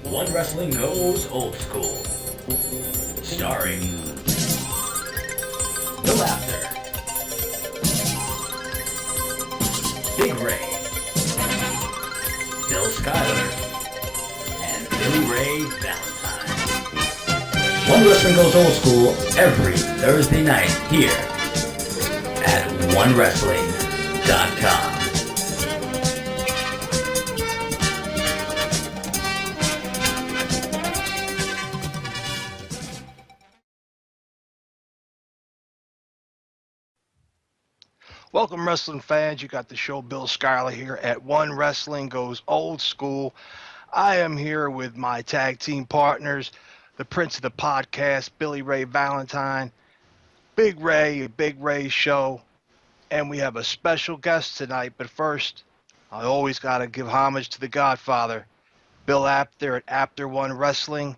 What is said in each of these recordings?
One Wrestling Goes Old School. Starring The Laughter, Big Ray, Bill Schuyler, and Billy Ray Valentine. One Wrestling Goes Old School every Thursday night here at OneWrestling.com. Welcome, wrestling fans. You got the show Bill Schuyler here at One Wrestling Goes Old School. I am here with my tag team partners, the Prince of the Podcast, Billy Ray Valentine, Big Ray show, and we have a special guest tonight. But first, I always got to give homage to the Godfather, Bill Apter at Apter One Wrestling,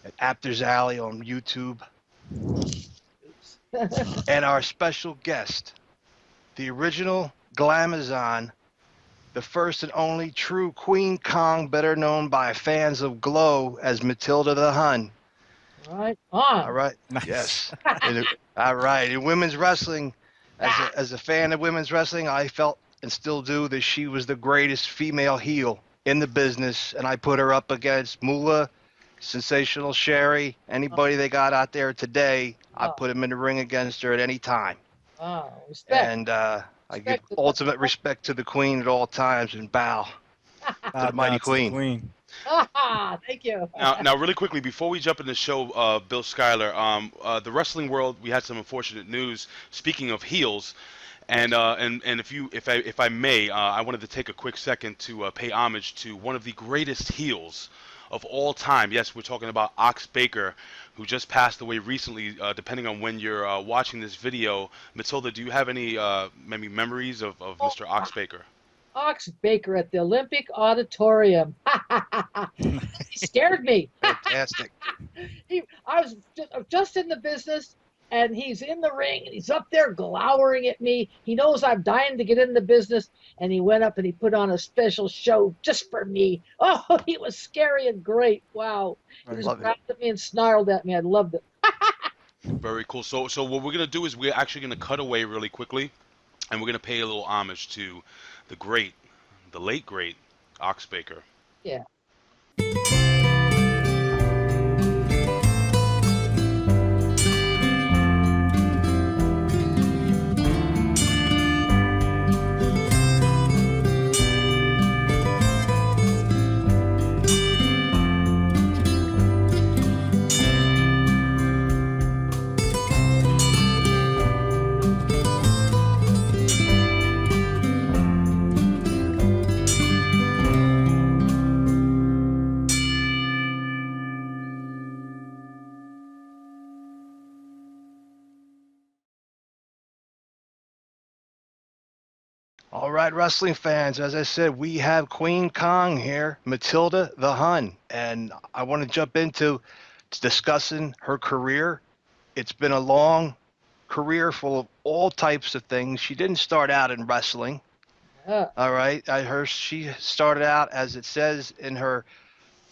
at Apter's Alley on YouTube. And our special guest, the original Glamazon, the first and only true Queen Kong, better known by fans of G.L.O.W as Matilda The Hun. Right on. All right. Nice. Yes. All right. In women's wrestling, as a fan of women's wrestling, I felt and still do that she was the greatest female heel in the business, and I put her up against Moolah, Sensational Sherry, anybody they got out there today. I put them in the ring against her at any time. Oh, respect. And I give ultimate respect to the Queen at all times and bow to the mighty Queen. Thank you. Now, really quickly, before we jump in the show, Bill Schuyler, the wrestling world, we had some unfortunate news. Speaking of heels, and if I may, I wanted to take a quick second to pay homage to one of the greatest heels of all time. Yes, we're talking about Ox Baker, who just passed away recently. Depending on when you're watching this video, Matilda, do you have any maybe memories of Mr. Ox Baker? Ox Baker at the Olympic Auditorium. He scared me. Fantastic. I was just in the business, and he's in the ring, and he's up there glowering at me. He knows I'm dying to get in the business, and he went up and he put on a special show just for me. Oh, he was scary and great. Wow. He was proud of me and snarled at me. I loved it. Very cool. So what we're going to do is we're actually going to cut away really quickly, and we're going to pay a little homage to the late great Ox Baker. Yeah. All right, wrestling fans, as I said, we have Queen Kong here, Matilda The Hun, and I want to jump into discussing her career. It's been a long career full of all types of things. She didn't start out in wrestling. All right, I heard she started out, as it says in her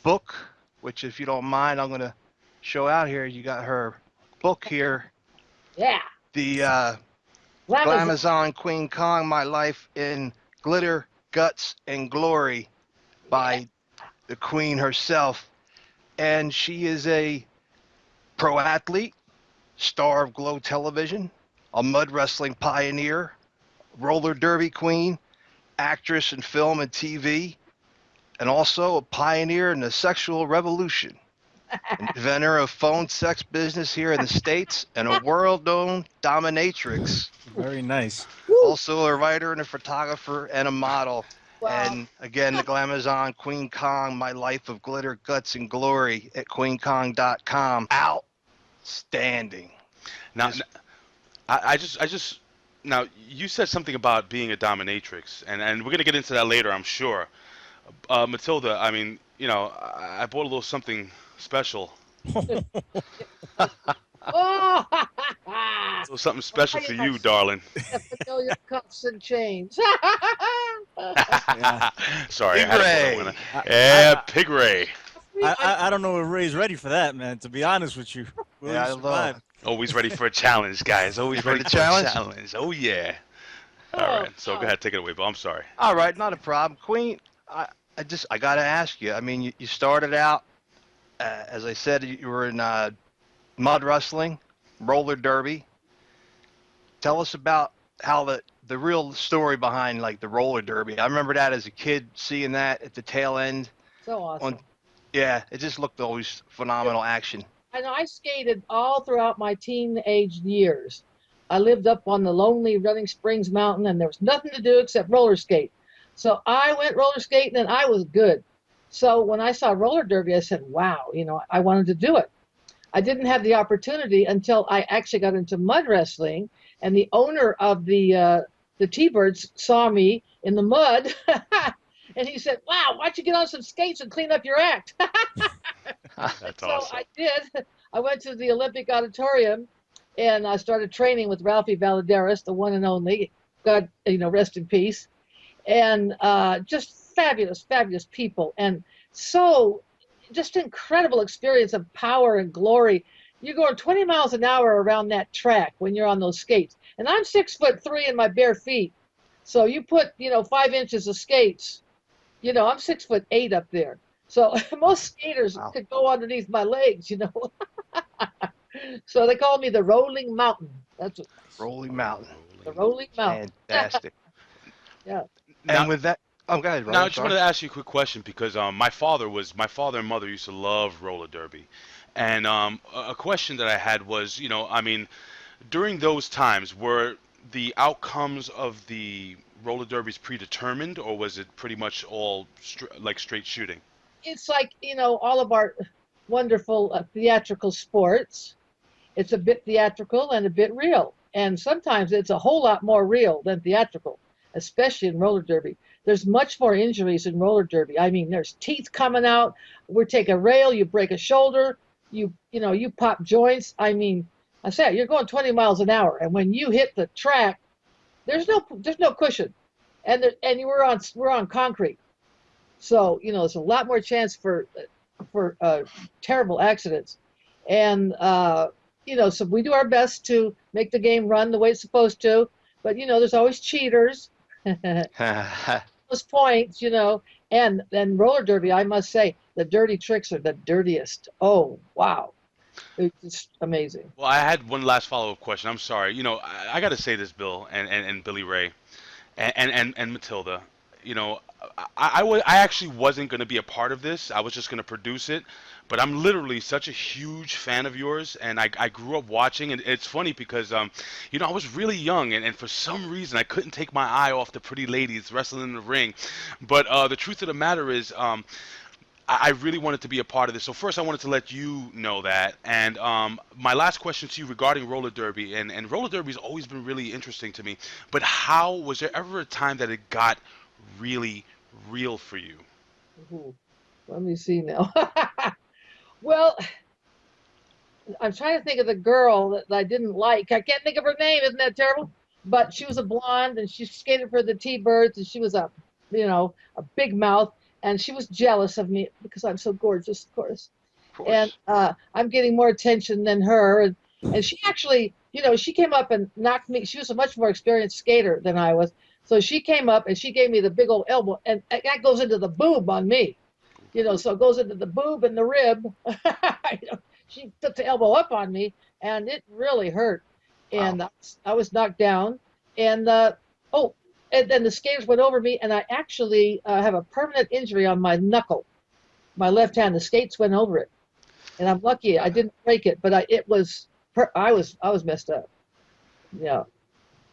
book, which if you don't mind, I'm going to show out here. You got her book here. Yeah. The Glamazon Queen Kong, My Life in Glitter, Guts, and Glory by the Queen herself. And she is a pro athlete, star of G.L.O.W television, a mud wrestling pioneer, roller derby queen, actress in film and TV, and also a pioneer in the sexual revolution. Inventor of phone sex business here in the States and a world-known dominatrix. Very nice. Also a writer and a photographer and a model. Wow. And again, the Glamazon Queen Kong, My Life of Glitter, Guts, and Glory at queenkong.com. Outstanding. Now, I just now you said something about being a dominatrix, and we're gonna get into that later, I'm sure. Matilda, I mean, you know, I bought a little something special. Oh, So something special for you, darling. familiar cuffs and chains. Sorry, Pig I had Ray. to put one in. Yeah, Pig Ray. I don't know if Ray's ready for that, man. To be honest with you. Will Yeah, he I love. survive? Always ready for a challenge, guys. Always ready the for challenge? a challenge. Oh yeah. All Oh, right. So go God. ahead, take it away, Bill. I'm sorry. All right, not a problem, Queen. I got to ask you. I mean, you started out, as I said, you were in mud wrestling, roller derby. Tell us about how the real story behind like the roller derby. I remember that as a kid, seeing that at the tail end. So awesome. Yeah, it just looked always phenomenal action. And I skated all throughout my teenage years. I lived up on the lonely Running Springs Mountain, and there was nothing to do except roller skate. So I went roller skating, and I was good. So when I saw roller derby, I said, "Wow, I wanted to do it." I didn't have the opportunity until I actually got into mud wrestling, and the owner of the T-Birds saw me in the mud, and he said, "Wow, why don't you get on some skates and clean up your act?" That's So awesome. I did. I went to the Olympic Auditorium, and I started training with Ralphie Valadares, the one and only. God, rest in peace. And just fabulous, fabulous people, and so just incredible experience of power and glory. You're going 20 miles an hour around that track when you're on those skates, and I'm 6'3" in my bare feet. So you put 5 inches of skates. I'm 6'8" up there. So most skaters Wow. could go underneath my legs. So they call me the Rolling Mountain. That's what, Rolling Mountain. the Rolling Mountain. Fantastic. Yeah. And with that, go ahead, Now, Roland. I just wanted to ask you a quick question because my father and mother used to love roller derby, and a question that I had was, I mean, during those times, were the outcomes of the roller derbies predetermined, or was it pretty much all like straight shooting? It's like, all of our wonderful theatrical sports. It's a bit theatrical and a bit real. And sometimes it's a whole lot more real than theatrical, especially in roller derby. There's much more injuries in roller derby. I mean, there's teeth coming out. We take a rail, you break a shoulder, you pop joints. I mean, I said you're going 20 miles an hour, and when you hit the track, there's no cushion, and we're on concrete, so there's a lot more chance for terrible accidents, and so we do our best to make the game run the way it's supposed to, but there's always cheaters. Those points, and then roller derby, I must say, the dirty tricks are the dirtiest. Oh, wow. It's just amazing. Well, I had one last follow-up question. I'm sorry. I got to say this, Bill and Billy Ray, and Matilda. You know, I actually wasn't going to be a part of this. I was just going to produce it. But I'm literally such a huge fan of yours, and I grew up watching. And it's funny because, I was really young, and for some reason I couldn't take my eye off the pretty ladies wrestling in the ring. But the truth of the matter is, I really wanted to be a part of this. So first, I wanted to let you know that. And my last question to you regarding roller derby, and roller derby has always been really interesting to me. But how was there ever a time that it got really real for you? Ooh, let me see now. Well, I'm trying to think of the girl that I didn't like. I can't think of her name. Isn't that terrible? But she was a blonde, and she skated for the T-Birds, and she was a big mouth, and she was jealous of me because I'm so gorgeous, of course. And I'm getting more attention than her, and she actually, she came up and knocked me. She was a much more experienced skater than I was, so she came up and she gave me the big old elbow, and that goes into the boob on me. So it goes into the boob and the rib. She took the elbow up on me, and it really hurt. And Wow. I was knocked down. And and then the skaters went over me, and I actually have a permanent injury on my knuckle, my left hand. The skates went over it, and I'm lucky I didn't break it, but I was messed up. Yeah,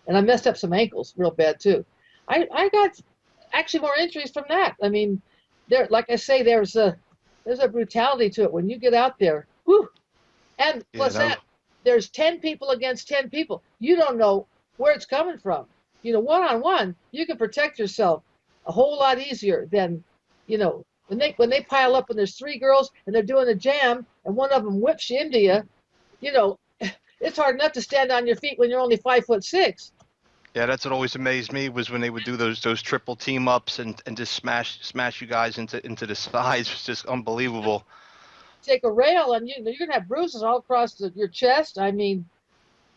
and I messed up some ankles real bad too. I got actually more injuries from that. I mean, like I say, there's a brutality to it when you get out there. Whew. And plus that, there's 10 people against 10 people. You don't know where it's coming from. One-on-one, you can protect yourself a whole lot easier than, when they pile up and there's 3 girls and they're doing a jam and one of them whips you into you, it's hard enough to stand on your feet when you're only 5'6". Yeah, that's what always amazed me was when they would do those triple team ups and just smash you guys into the sides. It's just unbelievable. Take a rail and you're gonna have bruises all across your chest. I mean,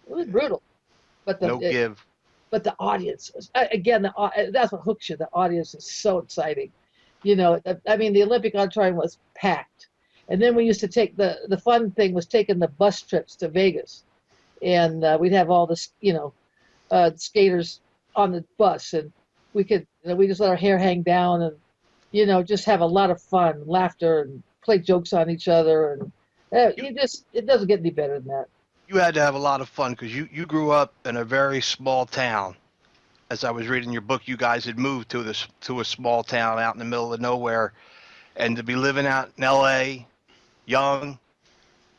it was brutal. But No give. but the audience again, that's what hooks you. The audience is so exciting. I mean, the Olympic auditorium was packed, and then we used to take the fun thing was taking the bus trips to Vegas, and we'd have all this skaters on the bus, and we just let our hair hang down, and just have a lot of fun, laughter, and play jokes on each other, and it doesn't get any better than that. You had to have a lot of fun because you grew up in a very small town. As I was reading your book, you guys had moved to a small town out in the middle of nowhere, and to be living out in L.A., young,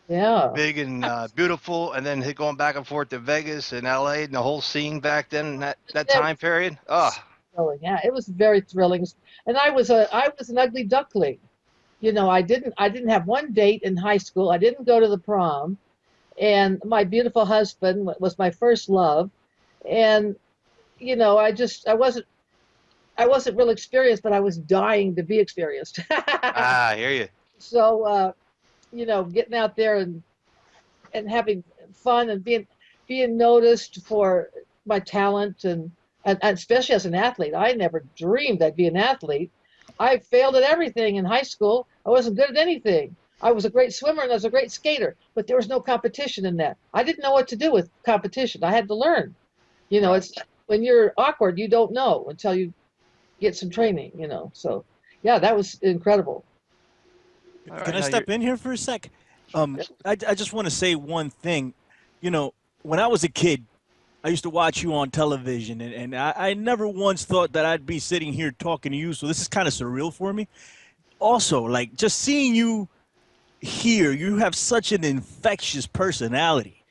Yeah, big and beautiful, and then going back and forth to Vegas and L.A. and the whole scene back then, that time period. Oh, thrilling. Yeah, it was very thrilling. And I was an ugly duckling. I didn't have one date in high school. I didn't go to the prom, and my beautiful husband was my first love, and I wasn't real experienced, but I was dying to be experienced. I hear you. So getting out there and having fun and being noticed for my talent and especially as an athlete. I never dreamed I'd be an athlete. I failed at everything in high school. I wasn't good at anything. I was a great swimmer and I was a great skater, but there was no competition in that. I didn't know what to do with competition. I had to learn. It's when you're awkward, you don't know until you get some training, So, yeah, that was incredible. Can I step in here for a sec? I just want to say one thing. When I was a kid, I used to watch you on television, and I never once thought that I'd be sitting here talking to you, so this is kind of surreal for me. Also, like, just seeing you here, you have such an infectious personality.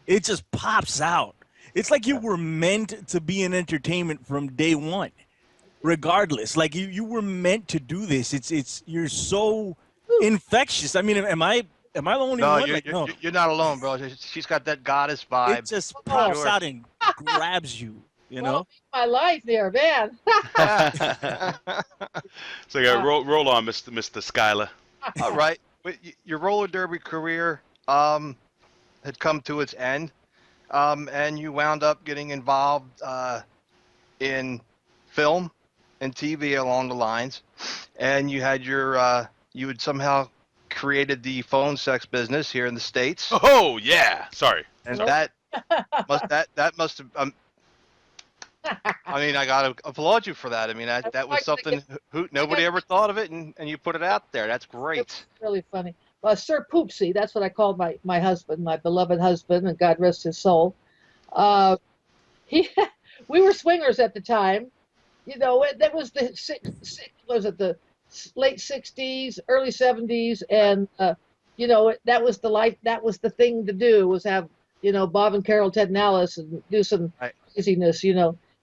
It just pops out. It's like you were meant to be in entertainment from day one, regardless. Like, you were meant to do this. You're so infectious. I mean, am I the only one? You're not alone, bro. She's got that goddess vibe. It just pops out and grabs you, Well, my life there, man. So roll on, Mr. Schuyler. All right. Your roller derby career had come to its end, and you wound up getting involved in film and TV along the lines, and you had you had somehow created the phone sex business here in the States. Oh yeah, sorry. And that must have. I mean, I gotta applaud you for that. I mean, that was something nobody ever thought of it, and you put it out there. That's great. It's really funny. Sir Poopsie, that's what I called my husband, my beloved husband, and God rest his soul. We were swingers at the time. That was the late 60s, early 70s, and that was the life. That was the thing to do, was have Bob and Carol, Ted and Alice, and do some craziness.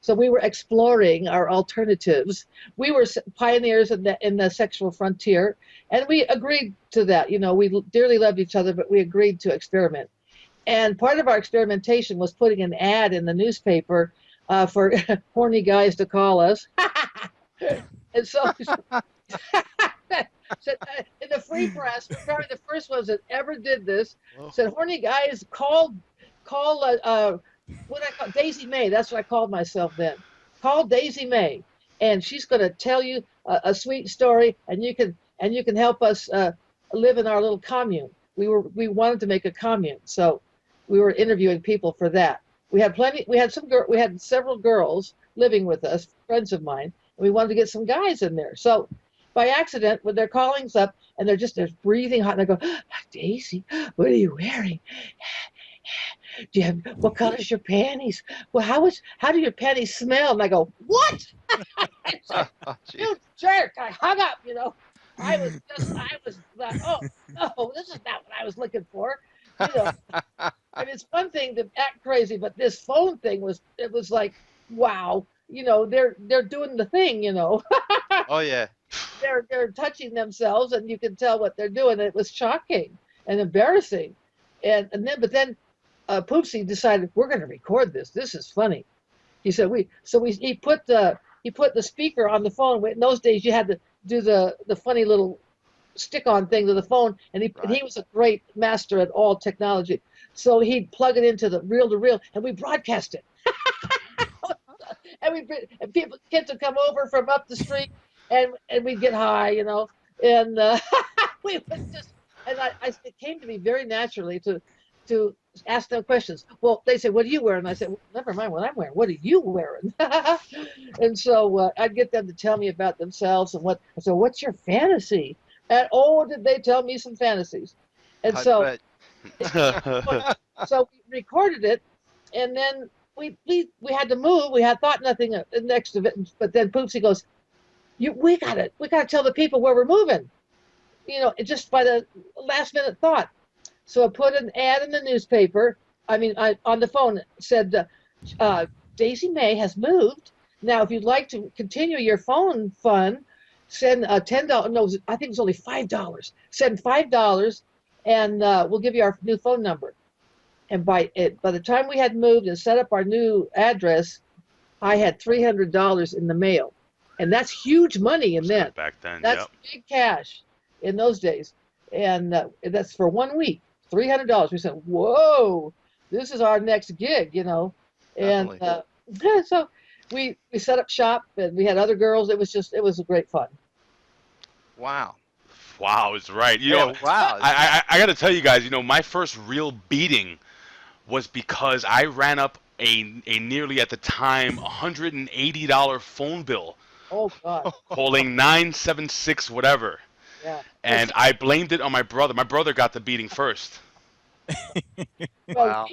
So we were exploring our alternatives. We were pioneers in the sexual frontier, and we agreed to that. We dearly loved each other, but we agreed to experiment. And part of our experimentation was putting an ad in the newspaper for horny guys to call us. And so in the free press, we're probably the first ones that ever did this. Said, horny guys, call what I call Daisy May. That's what I called myself then. Call Daisy May, and she's going to tell you a sweet story, and you can help us live in our little commune. We wanted to make a commune, so we were interviewing people for that. We had several girls living with us, friends of mine, and we wanted to get some guys in there. So by accident, when they're calling us up and they're breathing hot, and they go, Daisy, what are you wearing? What color's your panties? Well, how do your panties smell? And I go, what? You jerk! I hung up. I was like, oh no, this is not what I was looking for. I mean, it's one thing to act crazy, but this phone thing was like, wow. They're doing the thing. Oh yeah. They're touching themselves, and you can tell what they're doing. It was shocking and embarrassing, but then Poopsie decided, we're going to record this. This is funny. He said he put the speaker on the phone. In those days, you had to do the funny little stick-on thing to the phone, and he was a great master at all technology. So he'd plug it into the reel-to-reel, and we broadcast it. and kids would come over from up the street, and we'd get high, and we would just, it came to me very naturally to ask them questions. Well, they say, "What are you wearing?" I said, well, "Never mind what I'm wearing. What are you wearing?" And so I'd get them to tell me about themselves and what's your fantasy? And did they tell me some fantasies? And so we recorded it, and then we had to move. We had thought nothing next of it, but then Poopsie goes, we gotta tell the people where we're moving, just by the last minute thought. So I put an ad in the newspaper. On the phone, said, Daisy May has moved. Now, if you'd like to continue your phone fund, send $10. No, I think it's only $5. Send $5, and we'll give you our new phone number. And by the time we had moved and set up our new address, I had $300 in the mail, and that's huge money. And then back then, that's big cash in those days, and that's for 1 week, $300. We said, "Whoa, this is our next gig," And so we set up shop, and we had other girls. It was great fun. Wow. Wow is right. Wow. I got to tell you guys, my first real beating was because I ran up a nearly at the time $180 phone bill. Oh God. Calling 976 whatever. Yeah. And I blamed it on my brother. My brother got the beating first. Well,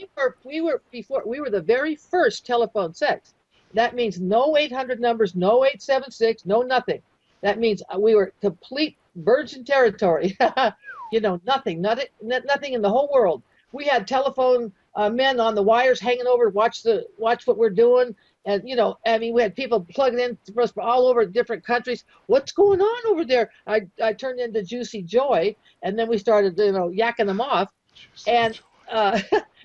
we were the very first telephone sex. That means no 800 numbers, no 876, no nothing. That means we were complete virgin territory. Nothing in the whole world. We had telephone men on the wires hanging over to watch what we're doing. And, we had people plugging in from all over different countries. What's going on over there? I turned into Juicy Joy, and then we started, yakking them off and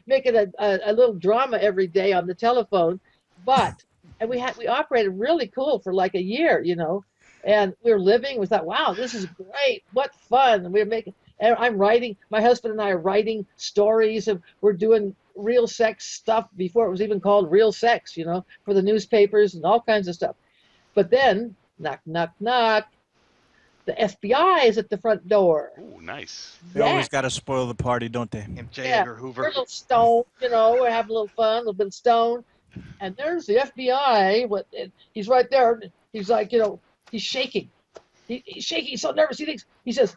making a little drama every day on the telephone. And we operated really cool for like a year, and we were living. We thought, wow, this is great. What fun. And we were making, and I'm writing, my husband and I are writing stories, and we're doing real sex stuff before it was even called real sex, for the newspapers and all kinds of stuff. But then, knock, knock, knock, the FBI is at the front door. Oh, nice. They always got to spoil the party, don't they? J. Edgar Hoover. We're a little stoned, we're having a little fun, a little bit of stone. And there's the FBI. He's right there. He's like, he's shaking. He's shaking. He's so nervous. He says,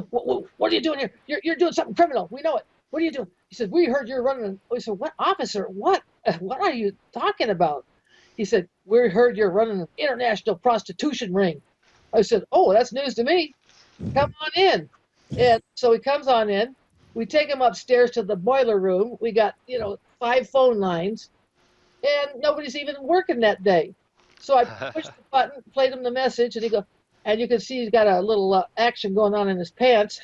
what are you doing here? You're doing something criminal. We know it. What are you doing? He said, we heard you're running. We said, what officer? What are you talking about? He said, we heard you're running an international prostitution ring. I said, oh, that's news to me. Come on in. And so he comes on in. We take him upstairs to the boiler room. We got, 5 phone lines, and nobody's even working that day. So I pushed the button, played him the message, and and you can see he's got a little action going on in his pants.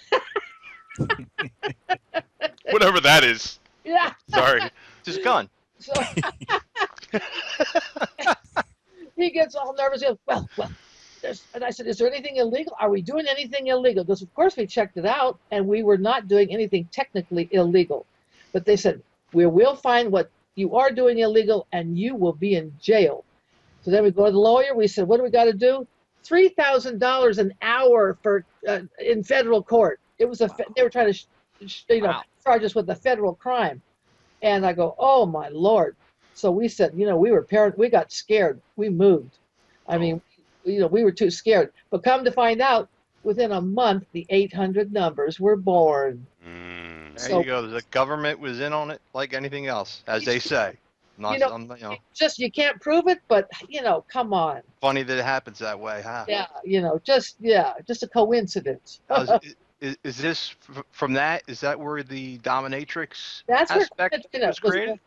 Whatever that is. Yeah. Sorry. Just gun. So he gets all nervous. He goes, well. And I said, is there anything illegal? Are we doing anything illegal? Because, of course, we checked it out, and we were not doing anything technically illegal. But they said, we will find what you are doing illegal, and you will be in jail. So then we go to the lawyer. We said, what do we got to do? $3,000 an hour for in federal court. It was they were trying to, charge us with a federal crime. And I go, oh, my Lord. So we said, we got scared. We moved. I mean, we were too scared. But come to find out, within a month, the 800 numbers were born. There you go. The government was in on it like anything else, as they say. You can't prove it, but, come on. Funny that it happens that way, huh? Yeah, just a coincidence. Is this from that? Is that where the dominatrix That's aspect where Queen was created?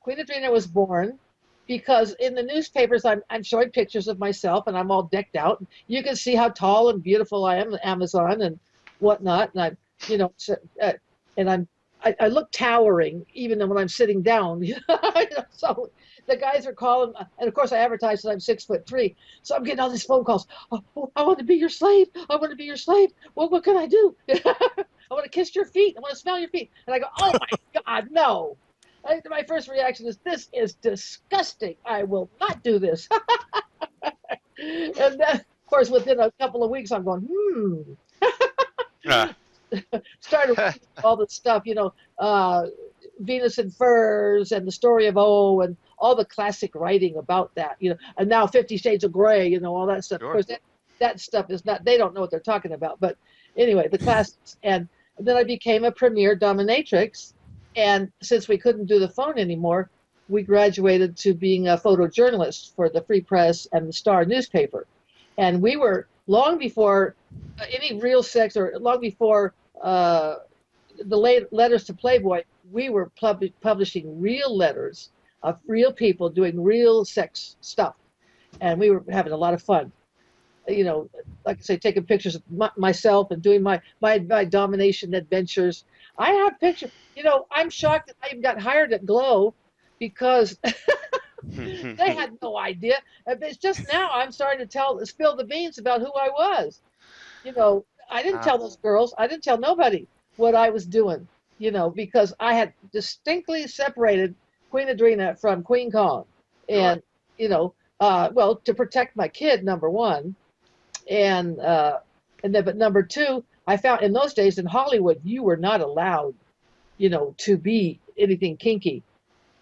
Queen Adrena was born. Because in the newspapers, I'm showing pictures of myself, and I'm all decked out. You can see how tall and beautiful I am, the Amazon and whatnot. And I look towering, even when I'm sitting down. So the guys are calling, and of course I advertise that I'm 6'3", so I'm getting all these phone calls. Oh, I want to be your slave. I want to be your slave. Well, what can I do? I want to kiss your feet. I want to smell your feet. And I go, oh my God, no. My first reaction is, this is disgusting. I will not do this. And then, of course, within a couple of weeks, I'm going, started reading all the stuff, Venus and Furs and the Story of O and all the classic writing about that, and now 50 Shades of Grey, all that stuff. Sure. Of course, that stuff is not, they don't know what they're talking about. But anyway, the classics. And then I became a premier dominatrix. And since we couldn't do the phone anymore, we graduated to being a photojournalist for the Free Press and the Star newspaper. And we were, long before any real sex, or long before the letters to Playboy, we were publishing real letters of real people doing real sex stuff. And we were having a lot of fun. Like I say, taking pictures of myself and doing my domination adventures. I have pictures. I'm shocked that I even got hired at G.L.O.W because they had no idea. It's just now I'm starting to spill the beans about who I was. I didn't tell those girls. I didn't tell nobody what I was doing, because I had distinctly separated Queen Adrena from Queen Kong. And, well, to protect my kid, number one. And then, but number two, I found in those days in Hollywood, you were not allowed, to be anything kinky,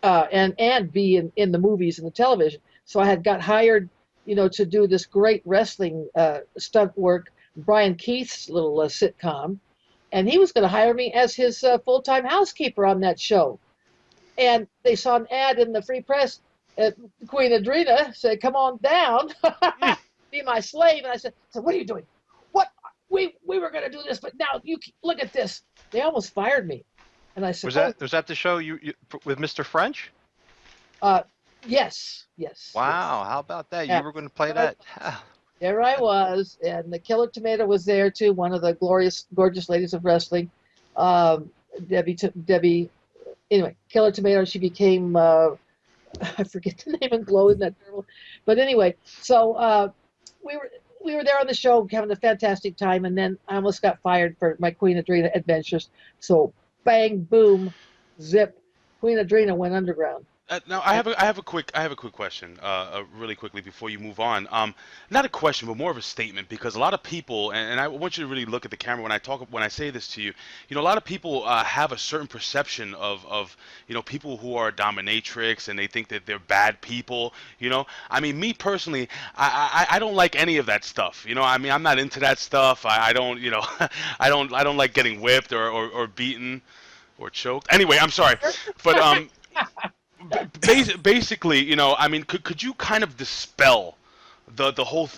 and be in the movies and the television. So I had got hired, to do this great wrestling stunt work, Brian Keith's little sitcom, and he was going to hire me as his full-time housekeeper on that show. And they saw an ad in the Free Press. Queen Adrena said, "Come on down, be my slave." And I said, "What are you doing? What? We were going to do this, but now you look at this." They almost fired me. And I said, was that the show you with Mr. French? Yes. Wow, Yes. how about that? Yeah. You were going to play that? There I was, and the Killer Tomato was there too, one of the gorgeous ladies of wrestling. Debbie. Anyway, Killer Tomato. She became I forget the name in G.L.O.W. Isn't that terrible? But anyway, so we were there on the show having a fantastic time, and then I almost got fired for my Queen Adrena adventures. So bang, boom, zip, Queen Adrena went underground. Now I have a quick question, really quickly before you move on. Not a question, but more of a statement, because a lot of people, and I want you to really look at the camera when I say this to you. A lot of people have a certain perception of people who are dominatrix, and they think that they're bad people. I mean, me personally, I don't like any of that stuff. I mean, I'm not into that stuff. I don't, I don't like getting whipped or beaten or choked. Anyway, I'm sorry, but basically, I mean, could you kind of dispel the whole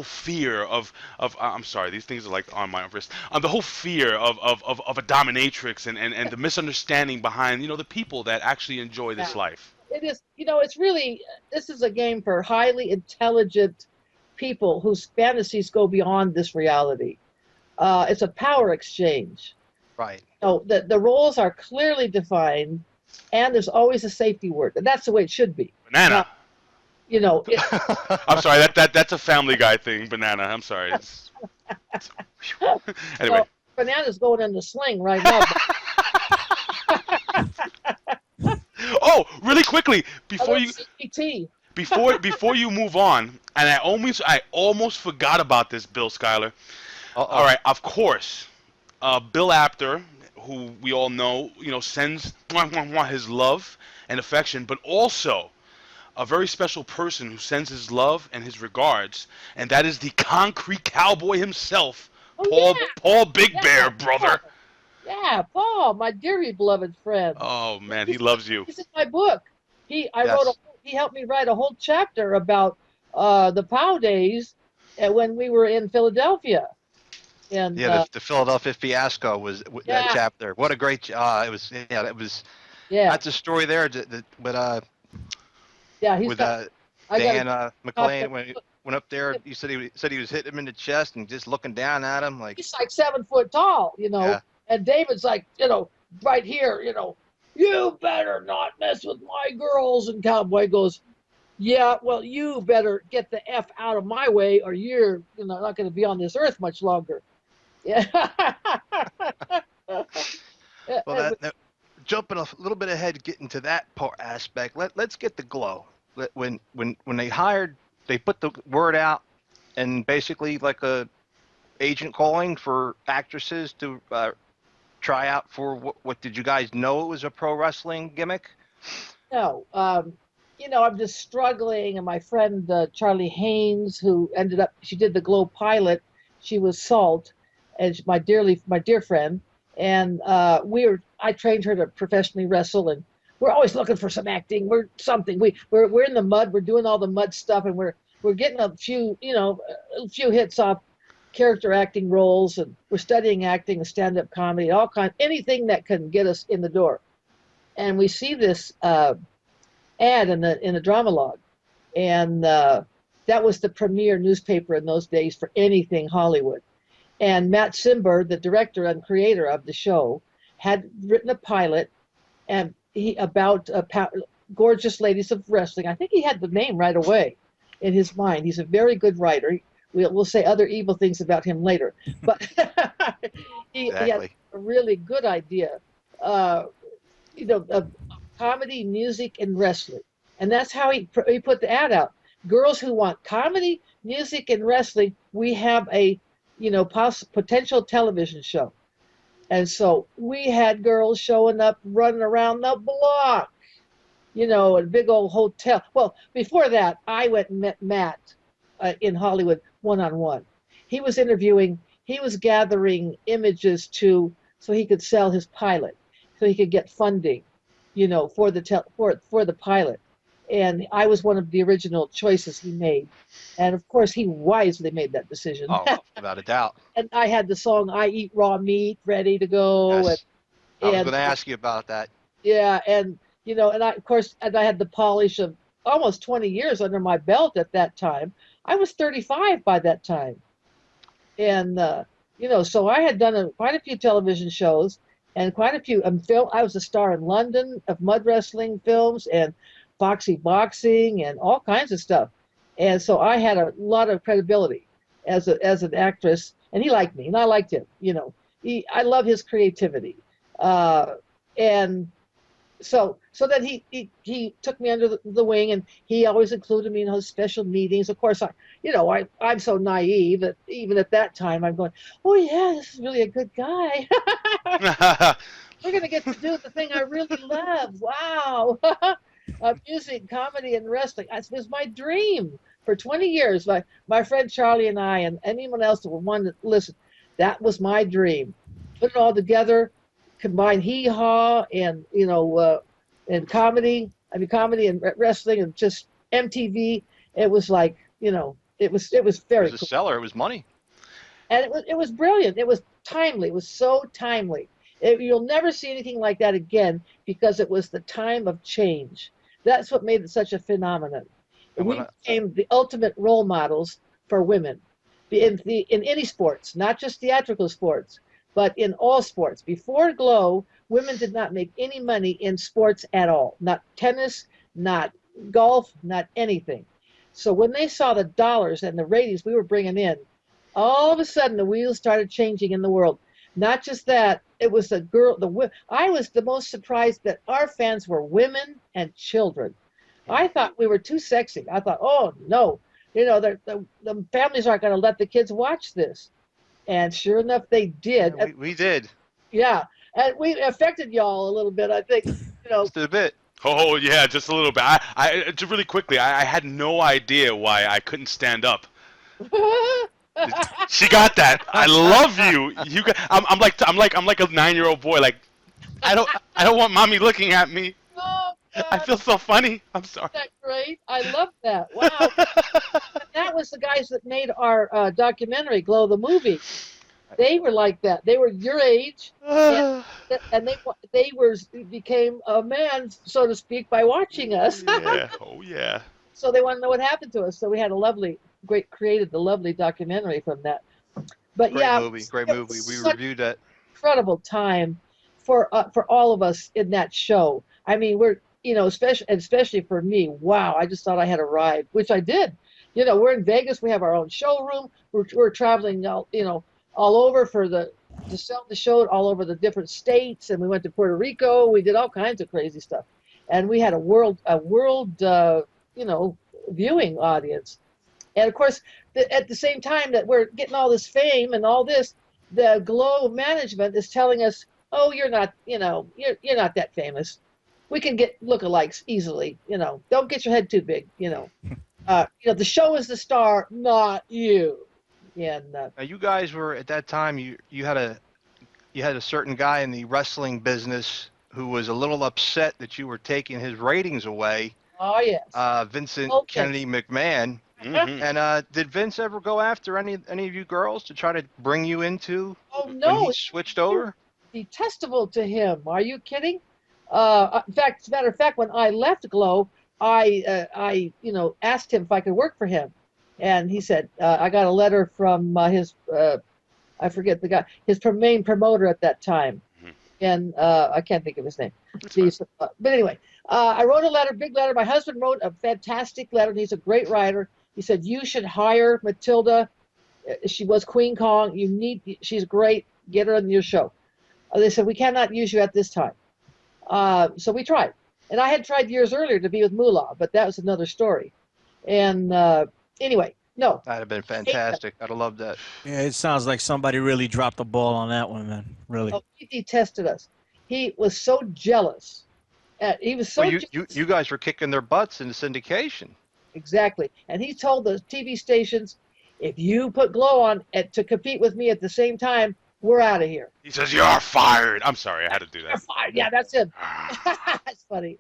fear of I'm sorry, these things are like on my wrist. The whole fear of a dominatrix and the misunderstanding behind the people that actually enjoy this life. It is, it's really, this is a game for highly intelligent people whose fantasies go beyond this reality. It's a power exchange. Right. So the roles are clearly defined. And there's always a safety word, and that's the way it should be. Banana. I'm sorry. That's a Family Guy thing. Banana. I'm sorry. Anyway. So, Banana's going in the sling right now. Oh, really quickly before you before you move on, and I almost forgot about this, Bill Schuyler. All right, of course, Bill Apter, who we all know, sends his love and affection, but also a very special person who sends his love and his regards, and that is the concrete cowboy himself, Paul Big Bear, brother. Yeah, Paul, my dearly beloved friend. Oh man, he loves you. He's in my book. He helped me write a whole chapter about the PWOW days when we were in Philadelphia. And the Philadelphia fiasco was that chapter. What a great it was. That's a story there. But he's Dan McLean when he went up there, he said he was hitting him in the chest and just looking down at him like he's like 7 foot tall, and David's like right here, "You better not mess with my girls." And Cowboy goes, "Yeah, well, you better get the F out of my way, or you're not going to be on this earth much longer." Yeah. Well, jumping a little bit ahead, getting to that part aspect. Let's get the G.L.O.W. When they put the word out, and basically like a agent calling for actresses to try out for what did you guys know it was a pro wrestling gimmick? No, I'm just struggling, and my friend Charlie Haynes, who she did the G.L.O.W pilot. She was Salt, and my dear friend, and I trained her to professionally wrestle, and we're always looking for some acting. We're in the mud. We're doing all the mud stuff, and we're getting a few hits off character acting roles, and we're studying acting and stand-up comedy, anything that can get us in the door. And we see this ad in the drama log, and that was the premier newspaper in those days for anything Hollywood. And Matt Simber, the director and creator of the show, had written a pilot and about gorgeous ladies of wrestling. I think he had the name right away in his mind. He's a very good writer. We'll say other evil things about him later, but he had a really good idea. Of comedy, music, and wrestling, and that's how he put the ad out. Girls who want comedy, music, and wrestling, we have a potential television show. And so we had girls showing up, running around the block, a big old hotel. Well, before that, I went and met Matt in Hollywood one-on-one. He was gathering images so he could sell his pilot, so he could get funding, for the pilot. And I was one of the original choices he made. And of course, he wisely made that decision. Oh, without a doubt. And I had the song "I Eat Raw Meat" ready to go. Yes. I was going to ask you about that. Yeah, and I had the polish of almost 20 years under my belt at that time. I was 35 by that time. And, so I had done quite a few television shows and quite a few film. I was a star in London of mud wrestling films and Foxy Boxing and all kinds of stuff. And so I had a lot of credibility as an actress, and he liked me and I liked him. I love his creativity. And so then he took me under the wing, and he always included me in his special meetings. Of course, I'm so naive that even at that time I'm going, "Oh yeah, this is really a good guy. We're gonna get to do the thing I really love. Wow." Music, comedy, and wrestling. It was my dream for 20 years. My friend Charlie and I, and anyone else that would want to listen, that was my dream. Put it all together, combine hee-haw and and comedy. Comedy and wrestling, and just MTV. It was like, it was very. It was a seller. It was money. And it was brilliant. It was timely. It was so timely. You'll never see anything like that again, because it was the time of change. That's what made it such a phenomenon. We became the ultimate role models for women in any sports, not just theatrical sports, but in all sports. Before G.L.O.W, women did not make any money in sports at all. Not tennis, not golf, not anything. So when they saw the dollars and the ratings we were bringing in, all of a sudden the wheels started changing in the world. Not just that, it was I was the most surprised that our fans were women and children. I thought we were too sexy. I thought, oh no, the families aren't going to let the kids watch this. And sure enough, they did. Yeah, we did. Yeah, and we affected y'all a little bit, I think. Just a bit. Oh yeah, just a little bit. I just really quickly, I had no idea why I couldn't stand up. She got that. I love you. I'm like a 9-year-old boy. Like, I don't want mommy looking at me. Oh, I feel so funny. I'm sorry. Isn't that great? I love that. Wow. That was the guys that made our documentary, G.L.O.W the movie. They were like that. They were your age, and they became a man, so to speak, by watching us. Yeah. Oh yeah. So they want to know what happened to us. So we had created the lovely documentary from that. But Great movie. We reviewed that. Incredible time for all of us in that show. I mean, we're especially for me. Wow, I just thought I had arrived, which I did. We're in Vegas. We have our own showroom. We're traveling, all over to sell the show all over the different states, and we went to Puerto Rico. We did all kinds of crazy stuff, and we had a world viewing audience. And of course, at the same time that we're getting all this fame and all this, the G.L.O.W management is telling us, "Oh, you're not, you're not that famous. We can get lookalikes easily. Don't get your head too big. The show is the star, not you." And now you guys were at that time. You had a certain guy in the wrestling business who was a little upset that you were taking his ratings away. Oh yes. Vincent Okay. Kennedy McMahon. Mm-hmm. And did Vince ever go after any of you girls to try to bring you into? Oh no. When he switched over. Detestable to him. Are you kidding? In fact, as a matter of fact, when I left G.L.O.W, I asked him if I could work for him, and he said, I got a letter from his, I forget the guy, his main promoter at that time, and I can't think of his name. But anyway, I wrote a letter, big letter. My husband wrote a fantastic letter, and he's a great writer. He said, you should hire Matilda. She was Queen Kong. She's great. Get her on your show. They said, we cannot use you at this time. So we tried. And I had tried years earlier to be with Moolah, but that was another story. And anyway, no. That'd have been fantastic. I'd have loved that. Yeah, it sounds like somebody really dropped the ball on that one, man. Really. Oh, he detested us. He was so jealous. He was so Well, jealous. you guys were kicking their butts in the syndication. Exactly. And he told the TV stations, if you put G.L.O.W on to compete with me at the same time, we're out of here. He says, you're fired. I'm sorry, I had to do that. You're fired. Yeah, that's him. That's funny.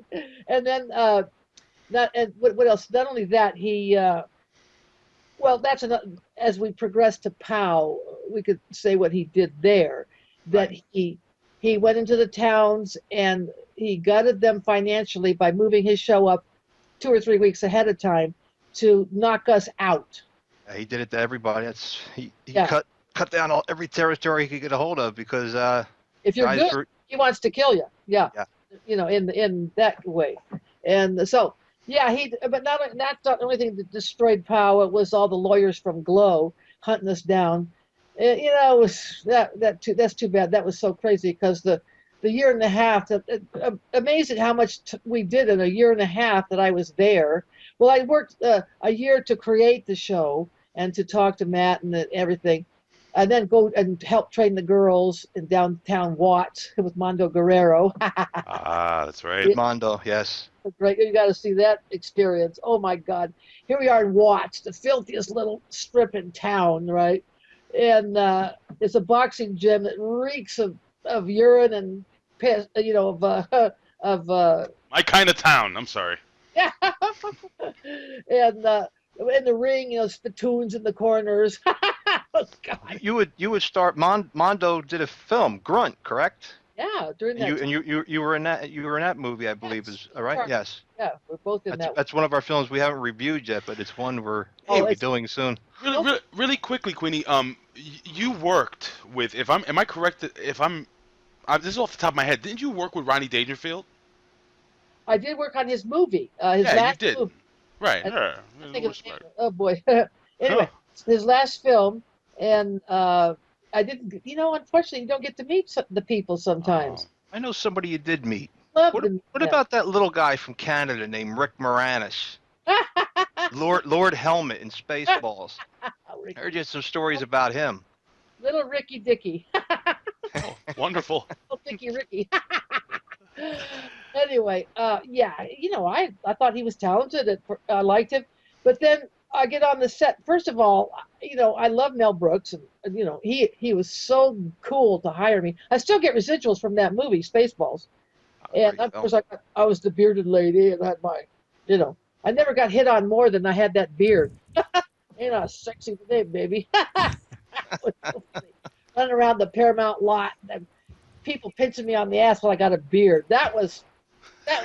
And then, what else? Not only that, he, that's another, as we progressed to POW, we could say what he did there, that he went into the towns and he gutted them financially by moving his show up 2 or 3 weeks ahead of time to knock us out. Yeah, he did it to everybody. He cut down every territory he could get a hold of because if you're good, he wants to kill you. Yeah. In that way. And so but that's not the only thing that destroyed POW. It was all the lawyers from G.L.O.W hunting us down. It was that's too bad. That was so crazy because the year and a half, amazing how much we did in a year and a half that I was there. Well, I worked a year to create the show and to talk to Matt and everything, and then go and help train the girls in downtown Watts with Mondo Guerrero. That's right. Mondo, yes. Great. You got to see that experience. Oh, my God. Here we are in Watts, the filthiest little strip in town, right? And it's a boxing gym that reeks of urine and piss, of my kind of town. I'm sorry. Yeah. And in the ring, spittoons in the corners. Oh, God. You would start. Mondo did a film, Grunt, correct? Yeah, during that. And you were in that. You were in that movie, I believe. Is right? Yes. Yeah, we're both in that. That's one of our films we haven't reviewed yet, but it's one we'll be doing soon. Really quickly, Queenie. You worked with. Am I correct? This is off the top of my head. Didn't you work with Ronnie Dangerfield? I did work on his movie. His last you did. movie. Right. I think oh boy. Anyway, his last film, and I didn't. Unfortunately, you don't get to meet the people sometimes. I know somebody you did meet. What about that little guy from Canada named Rick Moranis? Lord Helmet in Spaceballs. I heard you some stories about him. Little Ricky Dicky. Oh, wonderful. Little Dicky Ricky. Anyway, I thought he was talented. I liked him. But then I get on the set. First of all, I love Mel Brooks. And he was so cool to hire me. I still get residuals from that movie, Spaceballs. And of course, I was the bearded lady and had my, I never got hit on more than I had that beard. Sexy today, baby. Running around the Paramount lot, and people pinching me on the ass while I got a beard. That was I'll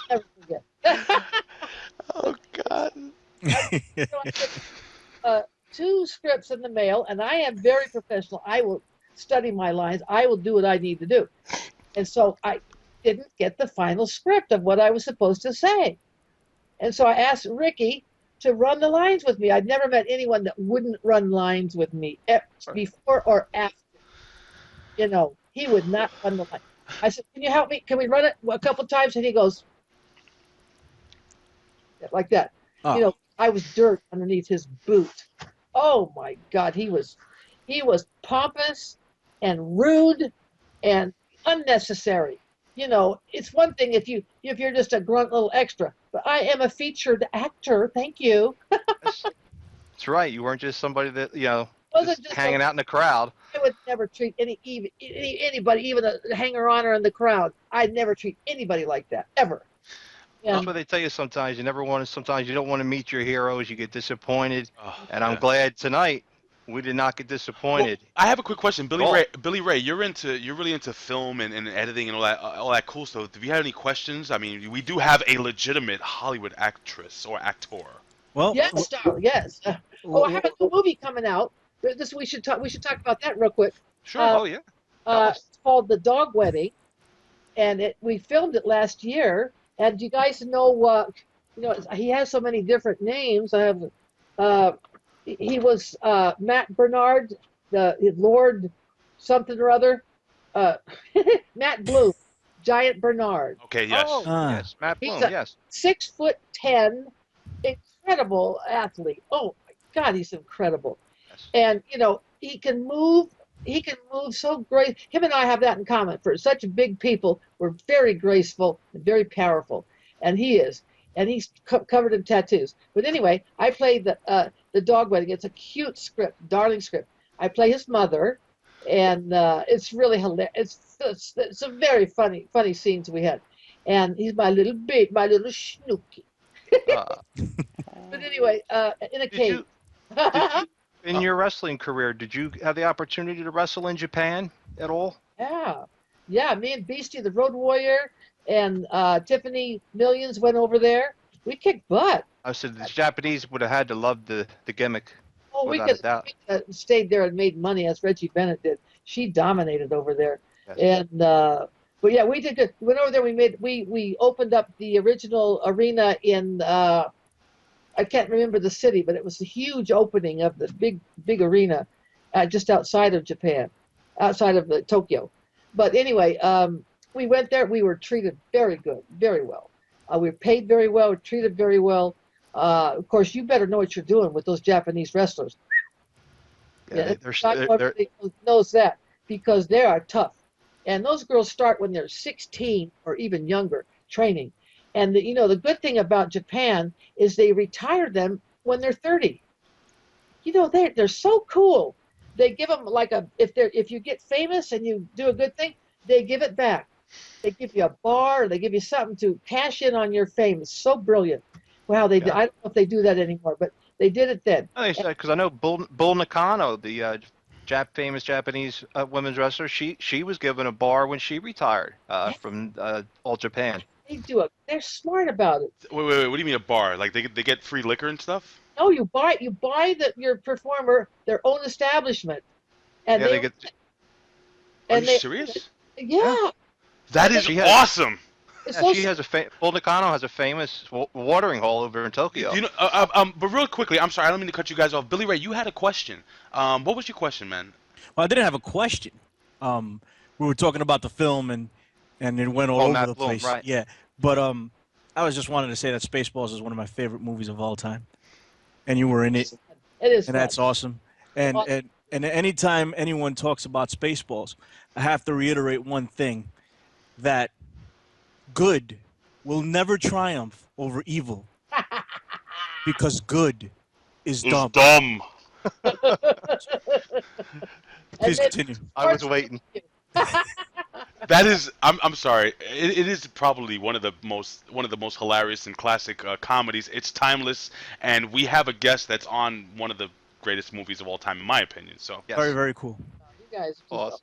never forget. Oh God. I get 2 scripts in the mail, and I am very professional. I will study my lines. I will do what I need to do. And so I didn't get the final script of what I was supposed to say. And so I asked Ricky to run the lines with me. I'd never met anyone that wouldn't run lines with me before or after. You know, he would not run the line. I said, can you help me? Can we run it a couple times? And he goes, like that. Oh. You know, I was dirt underneath his boot. Oh my God, he was pompous and rude and unnecessary. You know, it's one thing if you're just a grunt little extra, but I am a featured actor. Thank you. That's right. You weren't just somebody that Wasn't just hanging out in the crowd. I would never treat anybody, even a hanger-oner in the crowd. I'd never treat anybody like that ever. That's what they tell you sometimes. Sometimes you don't want to meet your heroes. You get disappointed. And I'm glad tonight we did not get disappointed. Well, I have a quick question, Billy Ray. You're really into film and editing and all that cool stuff. Have you had any questions? I mean, we do have a legitimate Hollywood actress or actor. Well, yes, darling, yes. I have a new movie coming out. We should talk about that real quick. Sure. It's called The Dog Wedding, and we filmed it last year. And do you guys know? He has so many different names. I have. He was Matt Bernard, the Lord something or other. Matt Bloom, Giant Bernard. Okay. Yes. Yes. Matt Bloom. Yes. 6'10", incredible athlete. Oh my God, he's incredible. Yes. And he can move. He can move so great. Him and I have that in common. For such big people, we're very graceful and very powerful, and he is. And he's covered in tattoos. But anyway, I played the Dog Wedding. It's a cute script, darling script. I play his mother, and it's really hilarious. It's some very funny scenes we had. And he's my little Snooky. But anyway, in a cave. In your wrestling career, did you have the opportunity to wrestle in Japan at all? Yeah. Me and Beastie, the Road Warrior, and Tiffany Millions went over there. We kicked butt. I said the Japanese would have had to love the gimmick. Oh, we stayed there and made money as Reggie Bennett did. She dominated over there. Yes. And but yeah, we did good. We went over there. We opened up the original arena in. I can't remember the city, but it was a huge opening of the big arena just outside of Japan, outside of Tokyo. But anyway, we went there. We were treated very good, very well. We were paid very well, treated very well. Of course, you better know what you're doing with those Japanese wrestlers. Everybody knows that because they are tough. And those girls start when they're 16 or even younger training. And the good thing about Japan is they retire them when they're 30. They're so cool. They give them if you get famous and you do a good thing, they give it back. They give you a bar, or they give you something to cash in on your fame. It's so brilliant. Wow, I don't know if they do that anymore, but they did it then. Because I know Bull Nakano, the famous Japanese women's wrestler, she was given a bar when she retired from All Japan. They're smart about it. Wait. What do you mean a bar? Like they get free liquor and stuff? No, you buy your performer their own establishment, and they get. Are you serious? Yeah. That is awesome. She has Bull Nakano has a famous watering hole over in Tokyo. But real quickly, I'm sorry, I don't mean to cut you guys off. Billy Ray, you had a question. What was your question, man? Well, I didn't have a question. We were talking about the film and it went all over the place. Right. Yeah, but I was just wanted to say that Spaceballs is one of my favorite movies of all time, and you were in it. It is, and that's awesome. And anytime anyone talks about Spaceballs, I have to reiterate one thing: that good will never triumph over evil, because good is dumb. Please continue. I was waiting. That is, I'm sorry. It is probably one of the most hilarious and classic comedies. It's timeless, and we have a guest that's on one of the greatest movies of all time, in my opinion. So very, very cool. You guys are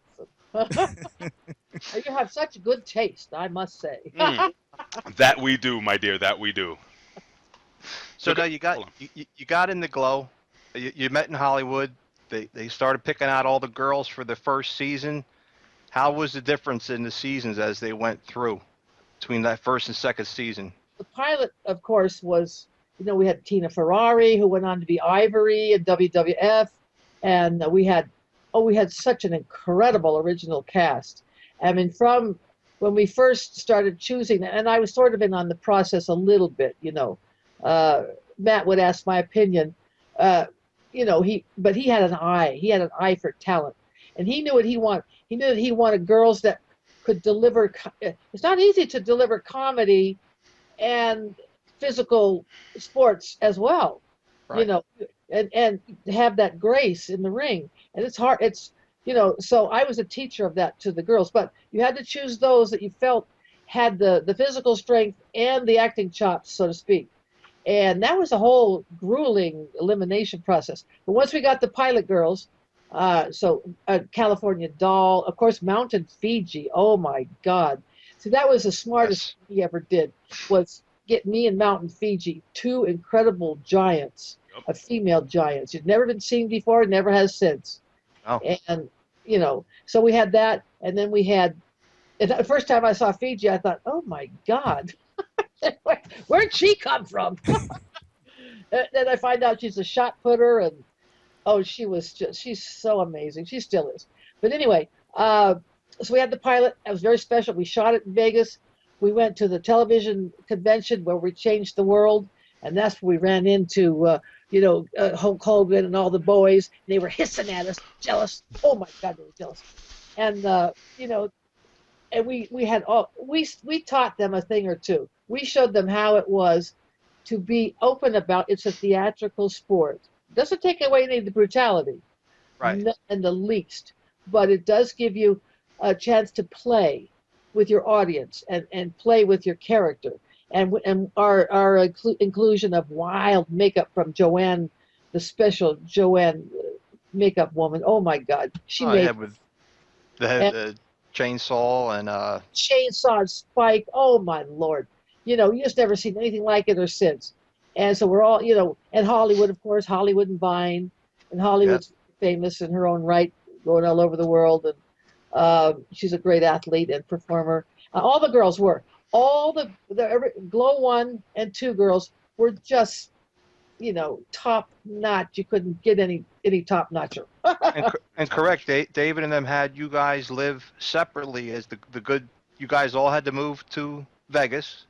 awesome. You have such good taste, I must say. That we do, my dear. That we do. So now you got in the G.L.O.W. You met in Hollywood. they started picking out all the girls for the first season. How was the difference in the seasons as they went through between that first and second season? The pilot, of course, was, we had Tina Ferrari, who went on to be Ivory in WWF, and we had such an incredible original cast. I mean, from when we first started choosing, and I was sort of in on the process a little bit, Matt would ask my opinion, but he had an eye. He had an eye for talent, and he knew what he wanted. He knew that he wanted girls that could deliver. It's not easy to deliver comedy and physical sports as well, right. and have that grace in the ring. And it's hard. So I was a teacher of that to the girls, but you had to choose those that you felt had the physical strength and the acting chops, so to speak. And that was a whole grueling elimination process. But once we got the pilot girls, California Doll, of course, Mountain Fiji. Oh my God. See, that was the smartest thing he ever did, was get me and Mountain Fiji, two incredible giants, female giants. You'd never been seen before, never has since. Oh. And, so we had that. And then we had, the first time I saw Fiji, I thought, oh my God, where'd she come from? Then I find out she's a shot putter, and she's so amazing. She still is. But anyway, so we had the pilot. It was very special. We shot it in Vegas. We went to the television convention where we changed the world, and that's where we ran into, Hulk Hogan and all the boys. And they were hissing at us, jealous. Oh my God, they were jealous. And and we taught them a thing or two. We showed them how it was to be open about it's a theatrical sport. Doesn't take away any of the brutality, right? In the least, but it does give you a chance to play with your audience and play with your character. And our inclusion of wild makeup from Joanne, the special Joanne makeup woman. Oh my God, she made with the chainsaw and chainsaw and Spike. Oh my Lord, you just never seen anything like it or since. And so we're all, and Hollywood, of course, Hollywood and Vine, and Hollywood's famous in her own right, going all over the world, and she's a great athlete and performer. All the girls were. All the Glow 1 and 2 girls were just, top notch. You couldn't get any top notcher. and correct, David and them had you guys live separately as the good. You guys all had to move to Vegas.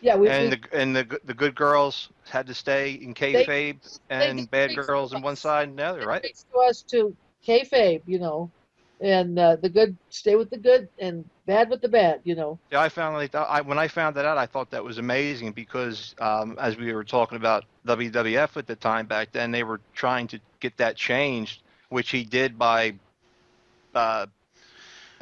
Yeah, the good girls had to stay in kayfabe, and bad girls on one side and the other, right? It to us to kayfabe, and the good stay with the good and bad with the bad, Yeah, I found when I found that out, I thought that was amazing because as we were talking about WWF at the time back then, they were trying to get that changed, which he did by, as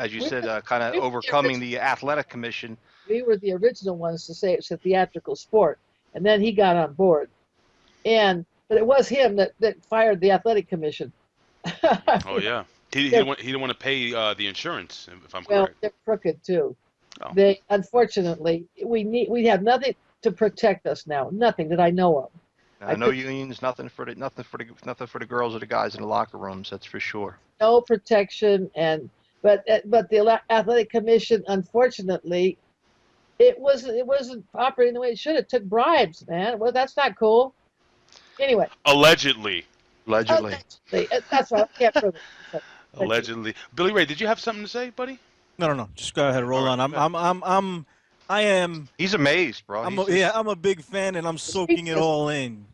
you said, kind of overcoming the athletic commission. We were the original ones to say it's a theatrical sport, and then he got on board. But it was him that fired the athletic commission. Oh yeah, he didn't want to pay the insurance, if I'm correct. Well, they're crooked too. Oh. They unfortunately we have nothing to protect us now. Nothing that I know of. No unions, nothing for the girls or the guys in the locker rooms. That's for sure. No protection, but the athletic commission, unfortunately, it wasn't operating the way it should. It took bribes, man. Well, that's not cool. Anyway. Allegedly. That's why I can't prove it. Allegedly. Billy Ray, did you have something to say, buddy? No. Just go ahead and roll on. I am. He's amazed, bro. I'm a big fan, and I'm soaking it all in.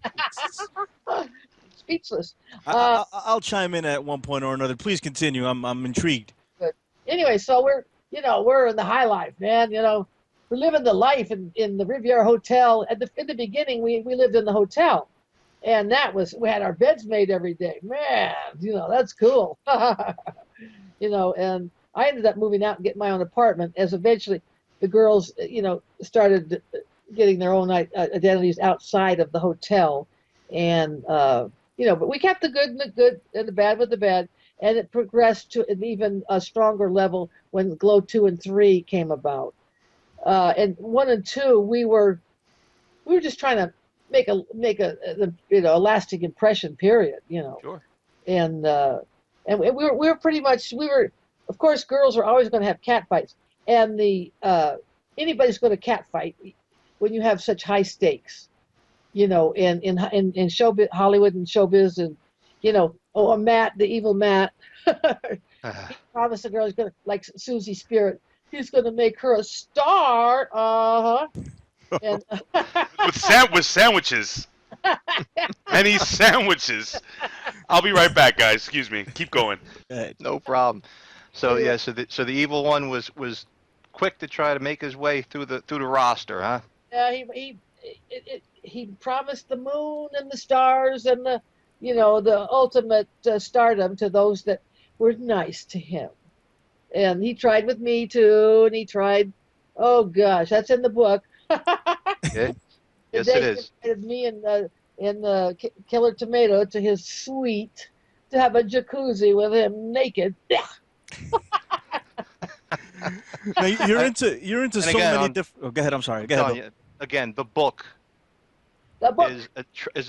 Speechless. I'll chime in at one point or another. Please continue. I'm intrigued. Good. Anyway, so we're in the high life, man. We're living the life in the Riviera Hotel. In the beginning, we lived in the hotel, and we had our beds made every day. Man, that's cool. And I ended up moving out and getting my own apartment as eventually the girls, started getting their own identities outside of the hotel. And, but we kept the good and the good and the bad with the bad. And it progressed to an even stronger level when Glow 2 and 3 came about. And 1 and 2, we were just trying to make a lasting impression, period, Sure. and we were pretty much, of course, girls are always going to have cat fights, and anybody's going to cat fight when you have such high stakes, in showbiz, Hollywood and showbiz, and Matt, the evil Matt, he promised the girl he's going to, like Susie Spirit, he's going to make her a star. And with sandwiches. Many sandwiches. I'll be right back, guys. Excuse me. Keep going. No problem. So yeah, so the evil one was quick to try to make his way through the roster, huh? Yeah, he promised the moon and the stars and the ultimate stardom to those that were nice to him. And he tried with me too, and he tried. Oh gosh, that's in the book. Yeah. Yes, it is. He invited me and Killer Tomato to his suite to have a jacuzzi with him naked. Now, you're into so many different. Oh, go ahead. I'm sorry. Go ahead. Tanya, again, the book is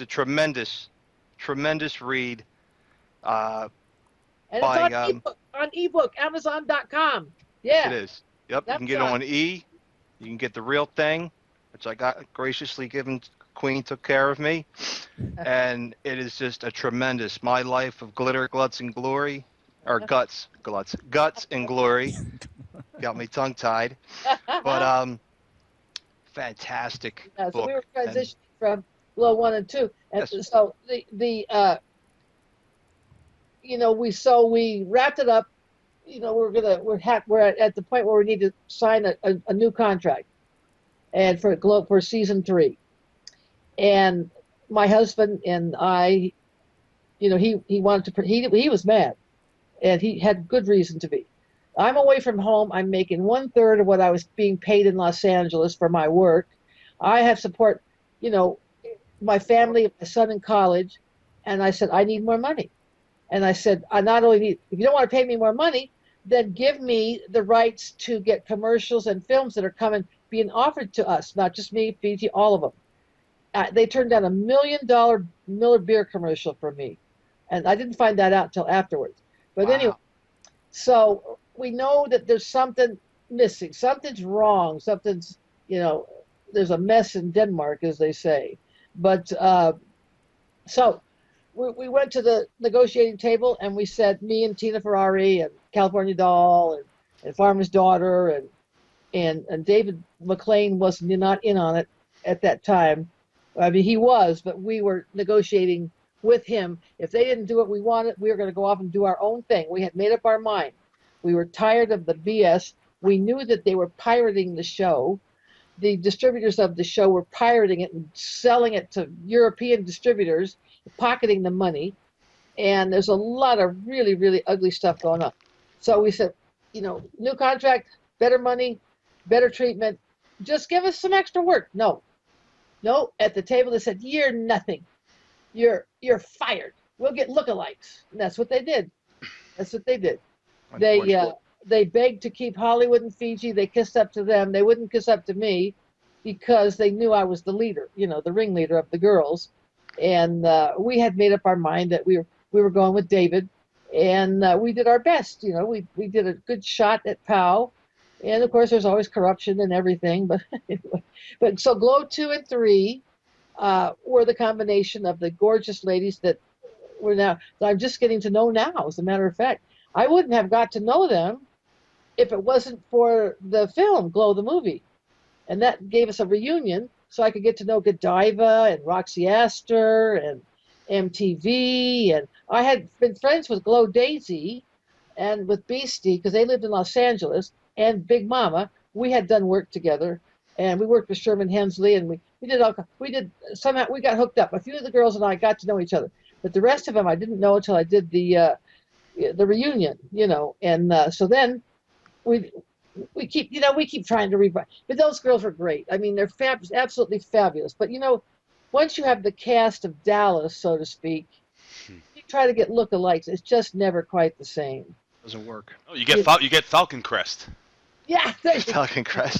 a tremendous read. And it's on ebook, Amazon.com. Yeah. It is. Yep. You can get it on E. You can get the real thing, which I got graciously given. Queen took care of me, and it is just a tremendous. My life of glitter, guts, and glory, or guts and glory. Got me tongue tied, but fantastic So book. we were transitioning from G.L.O.W 1 and 2, and Yes. so we wrapped it up. We're at the point where we need to sign a new contract, and for G.L.O.W for season 3. And my husband and I, he wanted to. He was mad, and he had good reason to be. I'm away from home. I'm making 1/3 of what I was being paid in Los Angeles for my work. I have support, my family, my son in college, and I said I need more money. And I said, I not only need, if you don't want to pay me more money, then give me the rights to get commercials and films that are being offered to us, not just me, Fiji, all of them. They turned down $1 million Miller beer commercial for me. And I didn't find that out until afterwards. But Wow. Anyway, so we know that there's something missing. Something's wrong. Something's, there's a mess in Denmark, as they say. But so we went to the negotiating table, and we said, me and Tina Ferrari and California Doll and Farmer's Daughter and David McLean was not in on it at that time. I mean, he was, but we were negotiating with him. If they didn't do what we wanted, we were going to go off and do our own thing. We had made up our mind. We were tired of the BS. We knew that they were pirating the show. The distributors of the show were pirating it and selling it to European distributors, pocketing the money. And there's a lot of really, really ugly stuff going on. So we said, new contract, better money, better treatment. Just give us some extra work. No, at the table they said, you're nothing. You're fired. We'll get lookalikes. And that's what they did. They begged to keep Hollywood and Fiji. They kissed up to them. They wouldn't kiss up to me because they knew I was the leader, the ringleader of the girls. And we had made up our mind that we were going with David, and we did our best. We did a good shot at PWOW. And of course, there's always corruption and everything. But anyway, so G.L.O.W 2 and 3 were the combination of the gorgeous ladies that I'm just getting to know now. As a matter of fact, I wouldn't have got to know them if it wasn't for the film G.L.O.W the movie, and that gave us a reunion, so I could get to know Godiva and Roxy Astor and MTV, and I had been friends with G.L.O.W Daisy and with Beastie because they lived in Los Angeles. And Big Mama, we had done work together, and we worked with Sherman Hensley, and we somehow we got hooked up. A few of the girls and I got to know each other, but the rest of them I didn't know until I did the reunion, and so then we keep trying to revive. But those girls were great. I mean, they're absolutely fabulous. But once you have the cast of Dallas, so to speak, you try to get lookalikes. It's just never quite the same. Doesn't work. Oh, you get Falcon Crest. Yeah, Falcon Crest.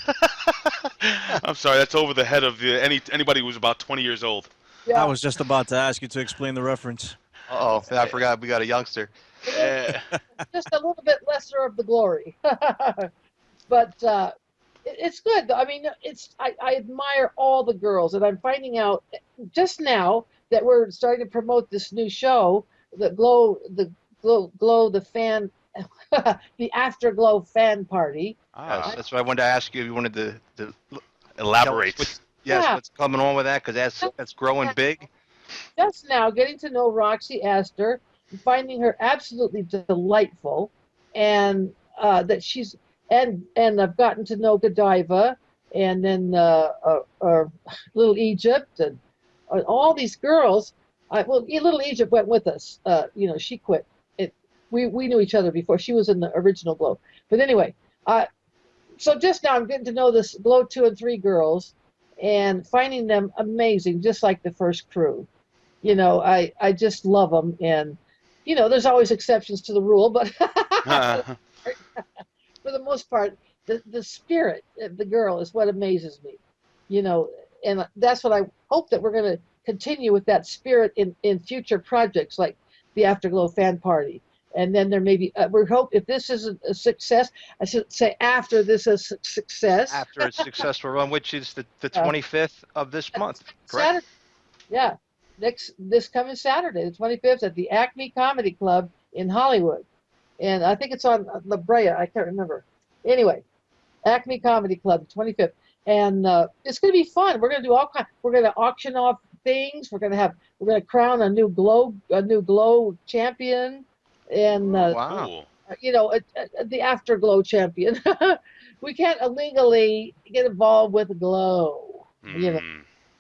I'm sorry, that's over the head of anybody who's about 20 years old. Yeah. I was just about to ask you to explain the reference. Uh-oh, I forgot we got a youngster. Just a little bit lesser of the glory. But it's good. I mean, I admire all the girls, and I'm finding out just now that we're starting to promote this new show, the Glow, the fan, the Afterglow fan party. Yes, that's what I wanted to ask you. You wanted to Elaborate. What's coming on with that? Because that's growing big. Just now, getting to know Roxy Astor, and finding her absolutely delightful, and that she's and I've gotten to know Godiva, and then Little Egypt, and all these girls. Little Egypt went with us. She quit. We knew each other before. She was in the original Glow. But anyway, so just now I'm getting to know this Glow 2 and 3 girls, and finding them amazing, just like the first crew. I just love them, and there's always exceptions to the rule, but for the most part, the spirit of the girl is what amazes me. And that's what I hope that we're going to continue with, that spirit in future projects like the Afterglow fan party. And then there may be, we hope, if this is a success, I should say after this is a success. After its successful run, which is the 25th of this month, correct? Saturday. Yeah, this coming Saturday, the 25th, at the Acme Comedy Club in Hollywood. And I think it's on La Brea, I can't remember. Anyway, Acme Comedy Club, the 25th. And it's going to be fun. We're going to do all kinds. We're going to auction off things. We're going to crown a new Glow champion. And wow. The Afterglow champion. We can't illegally get involved with Glow.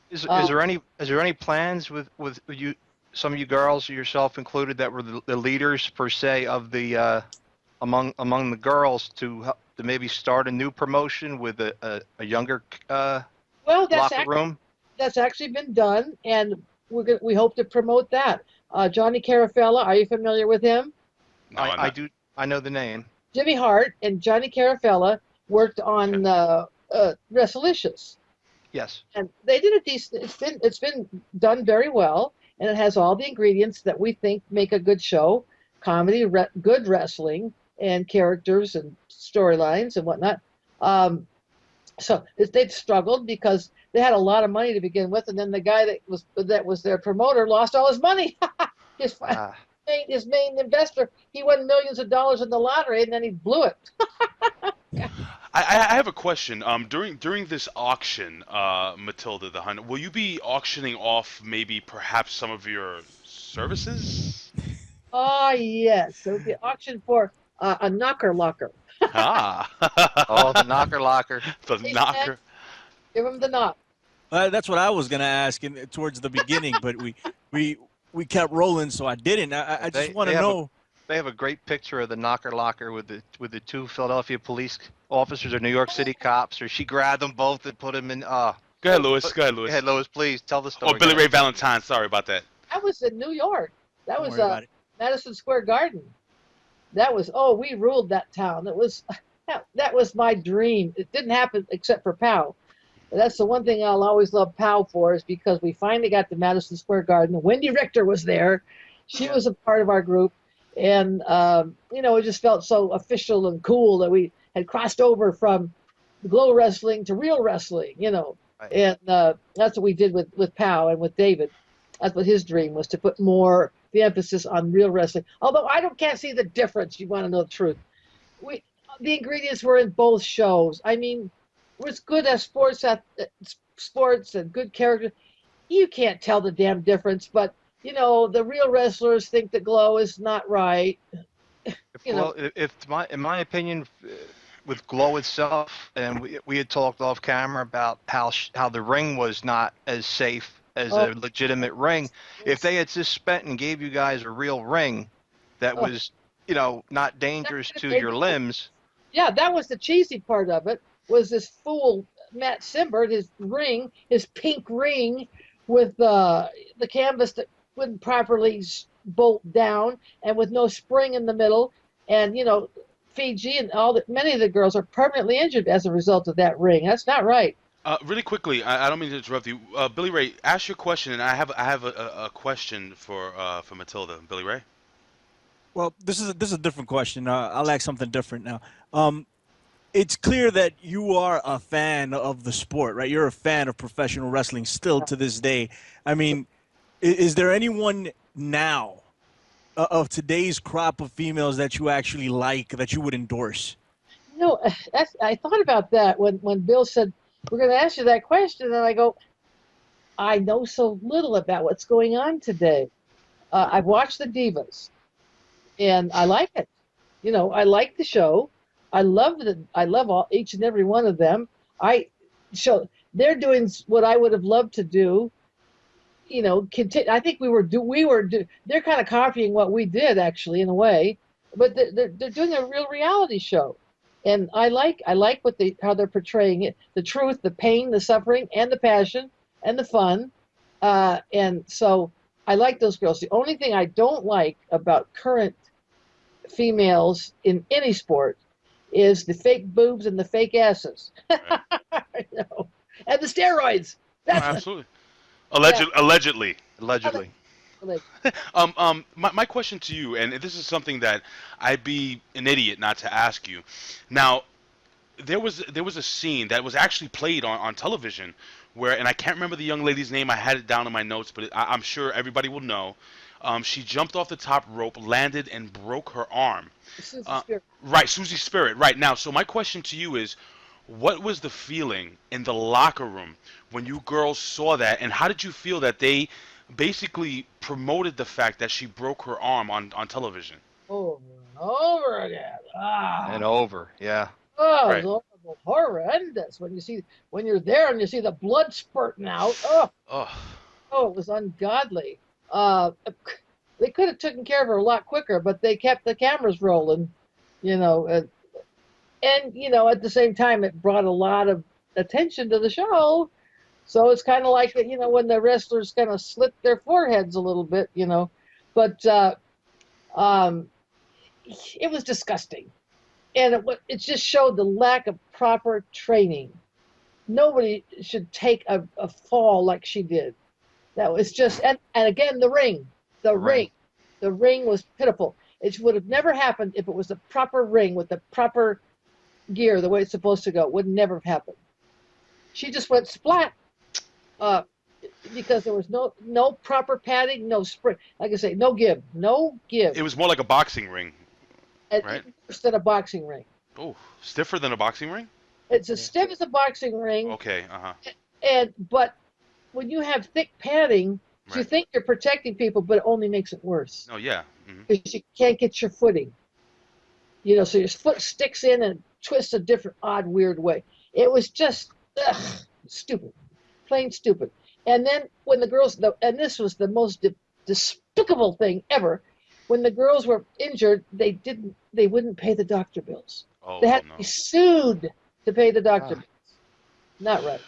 Is there any plans with you, some of you girls, yourself included, that were the leaders per se of the among the girls to maybe start a new promotion with a younger locker room? That's actually been done, and we hope to promote that. Johnny Carafella, are you familiar with him? No, I do. I know the name. Jimmy Hart and Johnny Carafella worked on Wrestlicious. Yes. And they did a decent. It's been done very well, and it has all the ingredients that we think make a good show: comedy, good wrestling, and characters and storylines and whatnot. So they've struggled because they had a lot of money to begin with, and then the guy that was their promoter lost all his money. His main investor, he won millions of dollars in the lottery, and then he blew it. I have a question. During this auction, Matilda the Hun, will you be auctioning off maybe perhaps some of your services? Oh yes, it would be auction for a knocker locker. Oh, the knocker locker. The knocker. Give him the knock. That's what I was gonna ask towards the beginning, but we kept rolling, so I didn't. I just want to know. They have a great picture of the knocker locker with the two Philadelphia police officers or New York City cops, or she grabbed them both and put them in. Go ahead, Louis. Go ahead, Louis. Please tell the story. Oh, Billy Ray Valentine. Sorry about that. That was in New York. That was Madison Square Garden. That was we ruled that town. That was my dream. It didn't happen except for PWOW. That's the one thing I'll always love PWOW for, is because we finally got to Madison Square Garden. Wendy Richter was there. She was a part of our group. And, it just felt so official and cool that we had crossed over from Glow wrestling to real wrestling, Right. And that's what we did with PWOW and with David. That's what his dream was, to put more the emphasis on real wrestling. Although can't see the difference. You want to know the truth. The ingredients were in both shows. I mean, it was good as sports and good characters. You can't tell the damn difference, but the real wrestlers think the Glow is not right. In my opinion, with Glow itself, and we had talked off camera about how the ring was not as safe as a legitimate ring. If they had just spent and gave you guys a real ring that was, not dangerous to your limbs. Yeah, that was the cheesy part of it. Was this fool Matt Simbert, his pink ring with the canvas that wouldn't properly bolt down, and with no spring in the middle, and Fiji and many of the girls are permanently injured as a result of that ring. That's not right. Really quickly, I don't mean to interrupt you. Billy Ray, ask your question, and I have a question for Matilda. Billy Ray. Well, this is a different question. I'll ask something different now. Um, it's clear that you are a fan of the sport, right? You're a fan of professional wrestling still to this day. I mean, is there anyone now of today's crop of females that you actually like that you would endorse? No, I thought about that when Bill said we're going to ask you that question, and I go, I know so little about what's going on today. I've watched the Divas, and I like it. I like the show. I love each and every one of them. I so they're doing what I would have loved to do. I think they're kind of copying what we did actually in a way, but they're doing a real reality show, and I like how they're portraying it, the truth, the pain, the suffering, and the passion, and the fun, and so I like those girls. The only thing I don't like about current females in any sport is the fake boobs and the fake asses. Right. And the steroids. That's Absolutely. yeah. Allegedly. Allegedly. My question to you, and this is something that I'd be an idiot not to ask you. Now, there was a scene that was actually played on television where, and I can't remember the young lady's name. I had it down in my notes, but I'm sure everybody will know. She jumped off the top rope, landed, and broke her arm. Right, Susie Spirit. Right now, so my question to you is, what was the feeling in the locker room when you girls saw that, and how did you feel that they basically promoted the fact that she broke her arm on television? Over and over again. And over, yeah. Oh, Right. it's horrible, horrendous when you're there and you see the blood spurting out. Oh, It was ungodly. Uh, they could have taken care of her a lot quicker, but they kept the cameras rolling, you know, and at the same time it brought a lot of attention to the show. So it's kind of like when the wrestlers kind of slit their foreheads a little bit, but um, it was disgusting, and it just showed the lack of proper training. Nobody should take a fall like she did. That was just, and again, the ring. The ring was pitiful. It would have never happened if it was a proper ring with the proper gear, the way it's supposed to go. It would never have happened. She just went splat, because there was no proper padding, no spring. Like I say, no give. it was more like a boxing ring, And right? even worse than a boxing ring. Oh, stiffer than a boxing ring? It's as stiff as a boxing ring, Okay, uh-huh. but when you have thick padding, you Right. think you're protecting people, but it only makes it worse Oh, yeah. Hmm. because you can't get your footing. So your foot sticks in and twists a different, odd, weird way. It was just stupid, plain stupid. And then when the girls, and this was the most despicable thing ever, when the girls were injured, they wouldn't pay the doctor bills. Oh, They had no. to be sued to pay the doctor bills. Not right.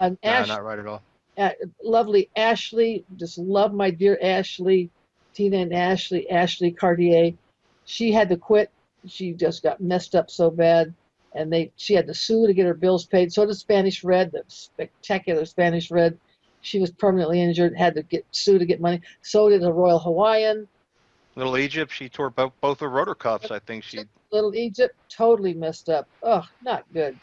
And No, not right at all. lovely Ashley, just love my dear Ashley, Tina and Ashley Cartier. She had to quit. She just got messed up so bad, and she had to sue to get her bills paid. So did Spanish Red, the spectacular Spanish Red. She was permanently injured, had to sue to get money. So did the Royal Hawaiian. Little Egypt, she tore both her rotor cuffs. I think she. Little Egypt, totally messed up. Oh, not good.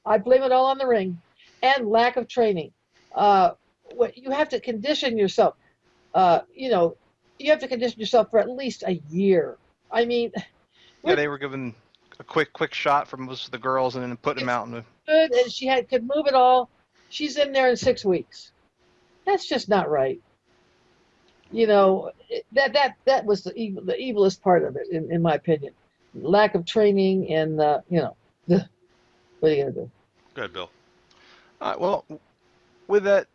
I blame it all on the ring and lack of training. You have to condition yourself. You have to condition yourself for at least a year. I mean, Yeah, they were given a quick shot from most of the girls and then putting them out in the. good, and she could move it all. She's in there in 6 weeks. That's just not right. That was the evilest part of it, in my opinion. Lack of training, and what are you gonna do? Go ahead, Bill. Well, with that,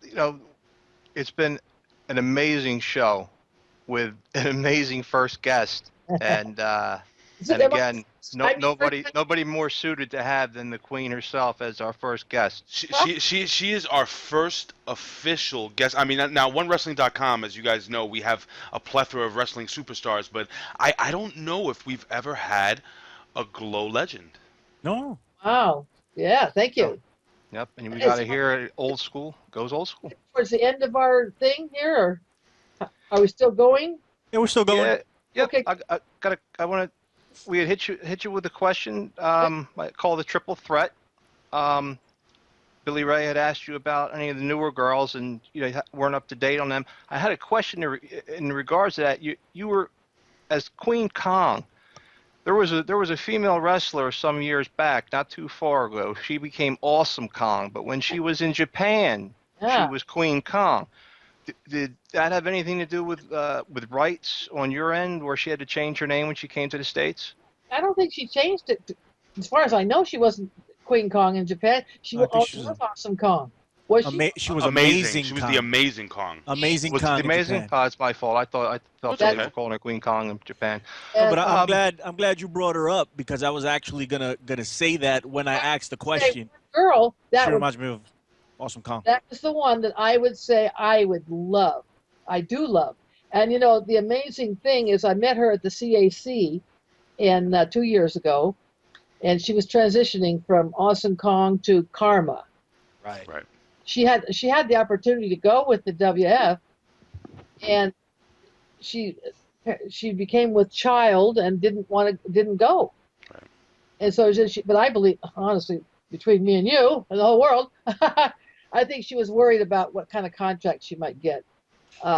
it's been an amazing show with an amazing first guest, and again, nobody more suited to have than the Queen herself as our first guest. She is our first official guest. I mean, now OneWrestling.com, as you guys know, we have a plethora of wrestling superstars, but I don't know if we've ever had a G.L.O.W. legend. No. Wow. Yeah. Thank you. Yep, and we got to hear old school. Goes old school. Towards the end of our thing here, or are we still going? Yeah, we're still going. Yeah. Yep. Okay. I want to. We had hit you with a question. I call the triple threat. Billy Ray had asked you about any of the newer girls, and weren't up to date on them. I had a question in regards to that. You were as Queen Kong. There was a female wrestler some years back, not too far ago. She became Awesome Kong, but when she was in Japan, she was Queen Kong. Did that have anything to do with rights on your end, where she had to change her name when she came to the States? I don't think she changed it. As far as I know, she wasn't Queen Kong in Japan. She was Awesome Kong. Was she? She was amazing. amazing. She was the Amazing Kong. Amazing Was Kong. it amazing? In It's my fault. I felt okay. they were calling her Queen Kong in Japan. No, but I'm glad you brought her up, because I was actually gonna say that when I asked the question. Girl, that reminds me of Awesome Kong. That was the one that I would say I would love. I do love. And the amazing thing is, I met her at the CAC in 2 years ago, and she was transitioning from Awesome Kong to Karma. Right. She had the opportunity to go with the WF, and she became with child and didn't go. Right. And so but I believe, honestly, between me and you and the whole world, I think she was worried about what kind of contract she might get,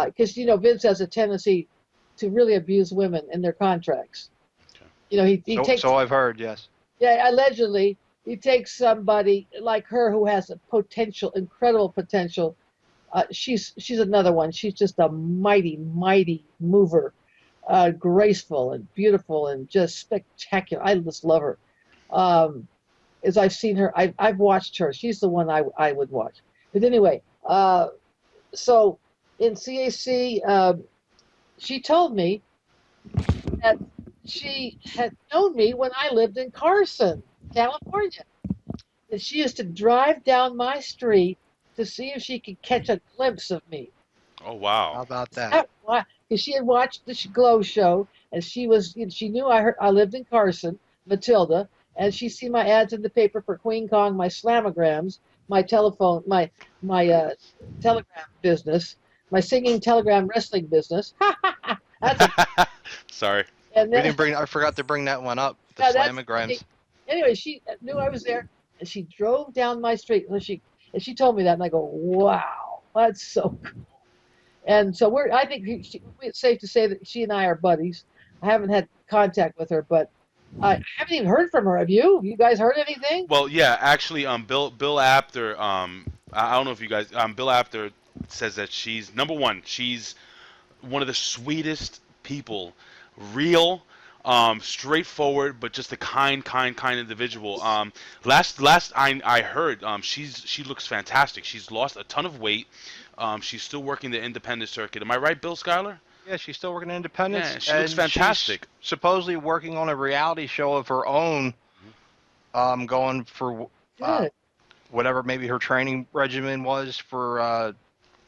because Vince has a tendency to really abuse women in their contracts. Okay. He takes. So I've heard, yes. Yeah, allegedly he takes somebody like her who has a incredible potential. She's another one. She's just a mighty mover, graceful and beautiful and just spectacular. I just love her. As I've seen her, I've watched her. She's the one I would watch. But anyway, so in CAC, she told me that she had known me when I lived in Carson, California. And she used to drive down my street to see if she could catch a glimpse of me. Oh, wow. How about that? Because she had watched the G.L.O.W show, and she knew I lived in Carson, Matilda, and she seen my ads in the paper for Queen Kong, my slamograms, my telephone, my telegram business, my singing telegram wrestling business. Sorry. And then, I forgot to bring that one up. The slamograms. Anyway, she knew I was there, and she drove down my street. And she told me that, and I go, "Wow, that's so cool." And so I think it's safe to say that she and I are buddies. I haven't had contact with her, but I haven't even heard from her. Have you? You guys heard anything? Well, yeah, actually, Bill Apter, I don't know if you guys, Bill Apter says that she's number one. She's one of the sweetest people, real, straightforward, but just a kind individual. Last I heard, she looks fantastic. She's lost a ton of weight. She's still working the independent circuit. Am I right, Bill Schuyler? Yeah, she's still working in independence. Yeah, she looks fantastic. She's supposedly working on a reality show of her own, going for whatever maybe her training regimen was for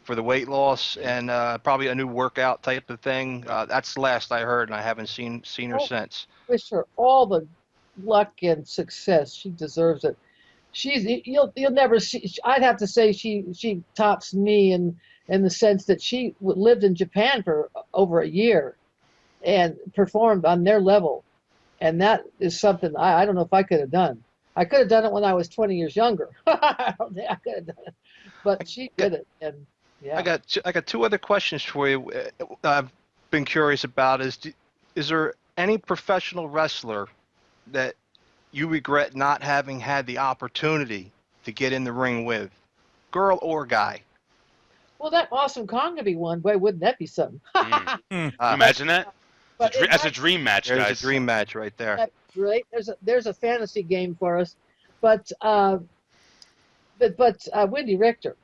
the weight loss, and probably a new workout type of thing. That's the last I heard, and I haven't seen her since. Wish her all the luck and success. She deserves it. You'll never see. I'd have to say she tops me in the sense that she lived in Japan for over a year and performed on their level, and that is something I don't know if I could have done. I could have done it when I was 20 years younger. I don't think I could have done it, but she did it. And yeah, I got two other questions for you. I've been curious about is there any professional wrestler that you regret not having had the opportunity to get in the ring with, girl or guy? Well, that Awesome Kong could be one. Boy, wouldn't that be something? Imagine that. That's a dream match, guys. There's a dream match right there. Right? There's a fantasy game for us, but Wendy Richter,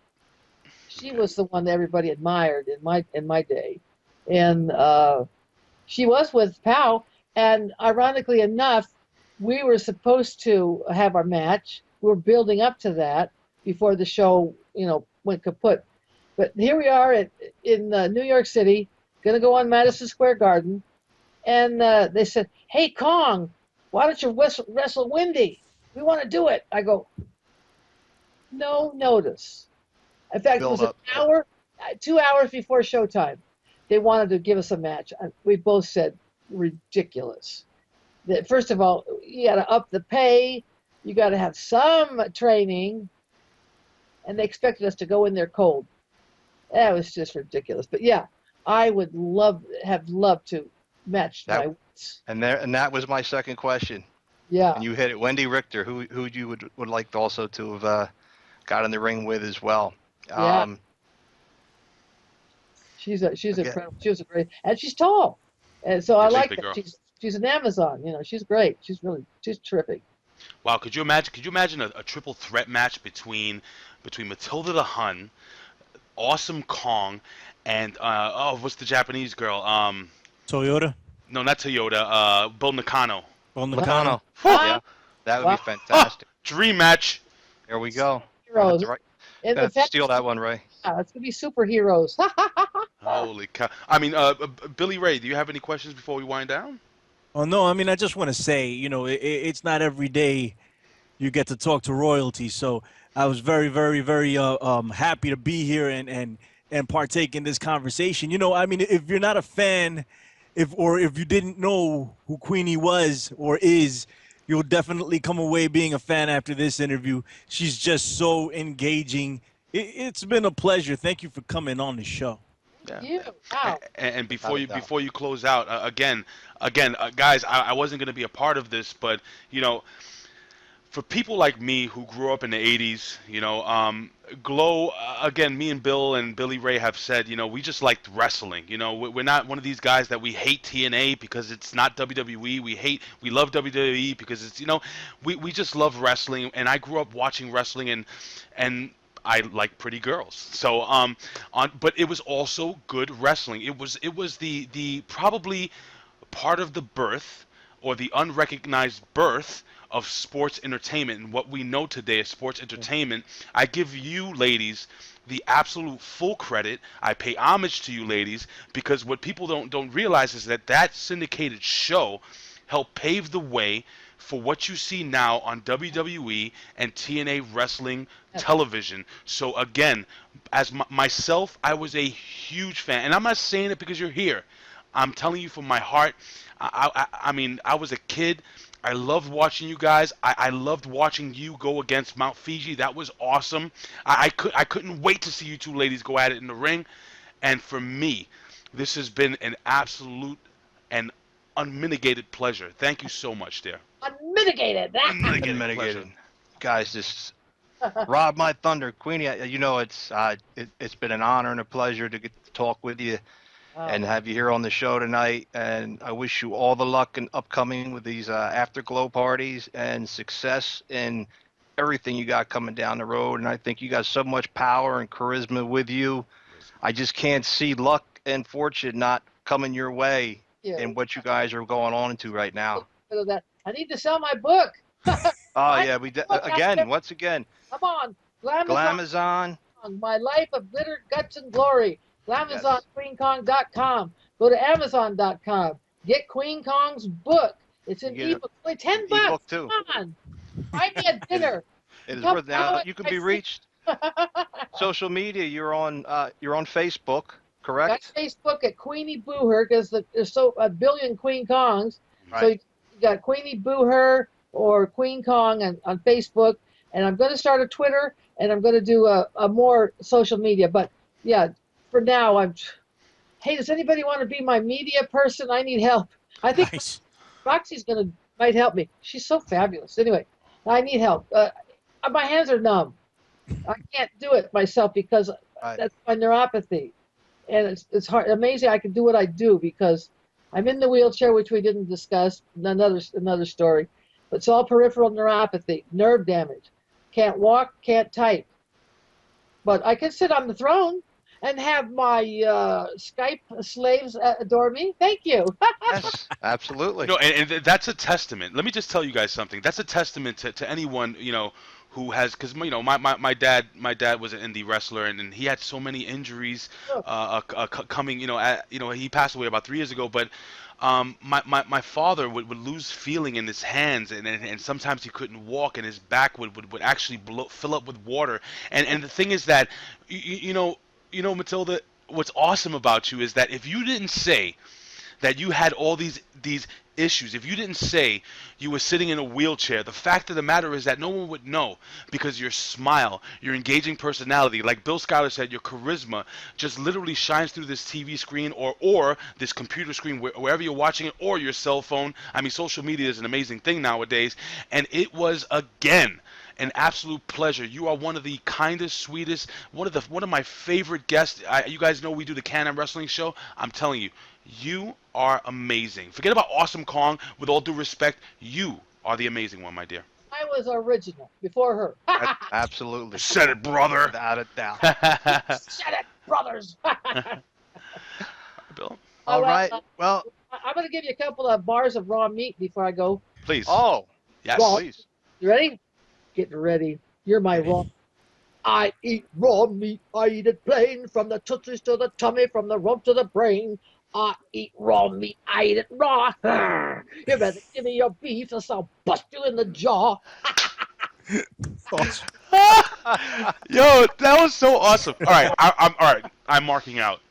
she was the one that everybody admired in my day, and she was with PWOW, and ironically enough, we were supposed to have our match. We were building up to that before the show, went kaput. But here we are in New York City, going to go on Madison Square Garden. And they said, "Hey, Kong, why don't you wrestle Wendy? We want to do it." I go, no notice. In fact, it Build was an up. hour, 2 hours before showtime. They wanted to give us a match. We both said ridiculous. First of all, you got to up the pay. You got to have some training, and they expected us to go in there cold. That was just ridiculous. But yeah, I would have loved to match my wits. And that was my second question. Yeah. And you hit it. Wendy Richter, who you would like also to have got in the ring with as well. Yeah. She's incredible. She was a great, and she's tall, and so I like that. She's an Amazon. She's great. She's terrific. Wow, could you imagine a triple threat match between Matilda the Hun, Awesome Kong, and what's the Japanese girl? Toyota? No, not Toyota. Bull Nakano. Bull Nakano. Yeah, that would be fantastic. Dream match. There we go. Heroes. Steal that one, Ray. Yeah, it's gonna be superheroes. Holy cow! I mean, Billy Ray, do you have any questions before we wind down? Oh no, I mean I just want to say, it's not every day you get to talk to royalty, so I was very, very, very happy to be here and partake in this conversation. I mean, if you're not a fan, if you didn't know who Queenie was or is, you'll definitely come away being a fan after this interview. She's just so engaging. It's been a pleasure. Thank you for coming on the show. Yeah. Wow. And before you close out, again, guys, I wasn't going to be a part of this, but for people like me who grew up in the 80s, G.L.O.W, again, me and Bill and Billy Ray have said, we just liked wrestling. We're not one of these guys that we hate TNA because it's not WWE. We love WWE because it's, we just love wrestling. And I grew up watching wrestling and I like pretty girls. So, but it was also good wrestling. It was the probably part of the birth or the unrecognized birth of sports entertainment and what we know today as sports entertainment. I give you ladies the absolute full credit. I pay homage to you ladies because what people don't realize is that syndicated show helped pave the way for what you see now on WWE and TNA wrestling television. So again, as myself, I was a huge fan, and I'm not saying it because you're here. I'm telling you from my heart. I mean, I was a kid. I loved watching you guys. I loved watching you go against Mount Fiji. That was awesome. I couldn't wait to see you two ladies go at it in the ring. And for me, this has been an absolute and unmitigated pleasure. Thank you so much, dear. Unmitigated. Unmitigated. Guys, just rob my thunder, Queenie. It's been an honor and a pleasure to get to talk with you and have you here on the show tonight. And I wish you all the luck in upcoming with these afterglow parties and success in everything you got coming down the road. And I think you got so much power and charisma with you. I just can't see luck and fortune not coming your way in what you guys are going on into right now. I need to sell my book. Once again. Come on. Glamazon. My Life of Glitter, Guts, and Glory. Glamazon, QueenKong.com. Go to Amazon.com. Get Queen Kong's book. It's an ebook. Only $10. E-book too. Come on. Buy me a dinner. It is worth now. You can be reached. Social media. You're on Facebook, correct? Got Facebook at Queenie Boo Her because there's a billion Queen Kongs. Right. So you got Queenie Boo Her or Queen Kong on Facebook. And I'm going to start a Twitter and I'm going to do a more social media. But yeah, for now, hey, does anybody want to be my media person? I need help. I think Roxy's might help me. She's so fabulous. Anyway, I need help. My hands are numb. I can't do it myself because that's my neuropathy. And it's hard. Amazing I can do what I do because I'm in the wheelchair, which we didn't discuss. Another story. But it's all peripheral neuropathy, nerve damage. Can't walk, can't type. But I can sit on the throne and have my Skype slaves adore me. Thank you. Yes, absolutely. No, and that's a testament. Let me just tell you guys something. That's a testament to anyone, who has, because my dad was an indie wrestler and he had so many injuries coming. He passed away about 3 years ago. But My father would lose feeling in his hands, and sometimes he couldn't walk, and his back would actually fill up with water. And the thing is that, you know, Matilda, what's awesome about you is that if you didn't say that you had all these issues, if you didn't say you were sitting in a wheelchair, the fact of the matter is that no one would know, because your smile, your engaging personality, like Bill Schuyler said, your charisma just literally shines through this TV screen or this computer screen, wherever you're watching it, or your cell phone. I mean, social media is an amazing thing nowadays, and it was, again, an absolute pleasure. You are one of the kindest, sweetest, one of my favorite guests. You guys know we do the Can-Am Wrestling Show. I'm telling you, you are amazing. Forget about Awesome Kong. With all due respect, you are the amazing one, my dear. I was original before her. Absolutely. Said it, brother. Without a doubt. Shut it, brothers. Bill? All right. Well, I'm going to give you a couple of bars of raw meat before I go. Please. oh, Yes. Raw. please. You ready? Getting ready. You're my raw. I eat raw meat. I eat it plain, from the tootsies to the tummy, from the rump to the brain. I eat raw meat. I eat it raw. You better give me your beef, or I'll bust you in the jaw. Yo, that was so awesome. All right, I'm all right. I'm marking out.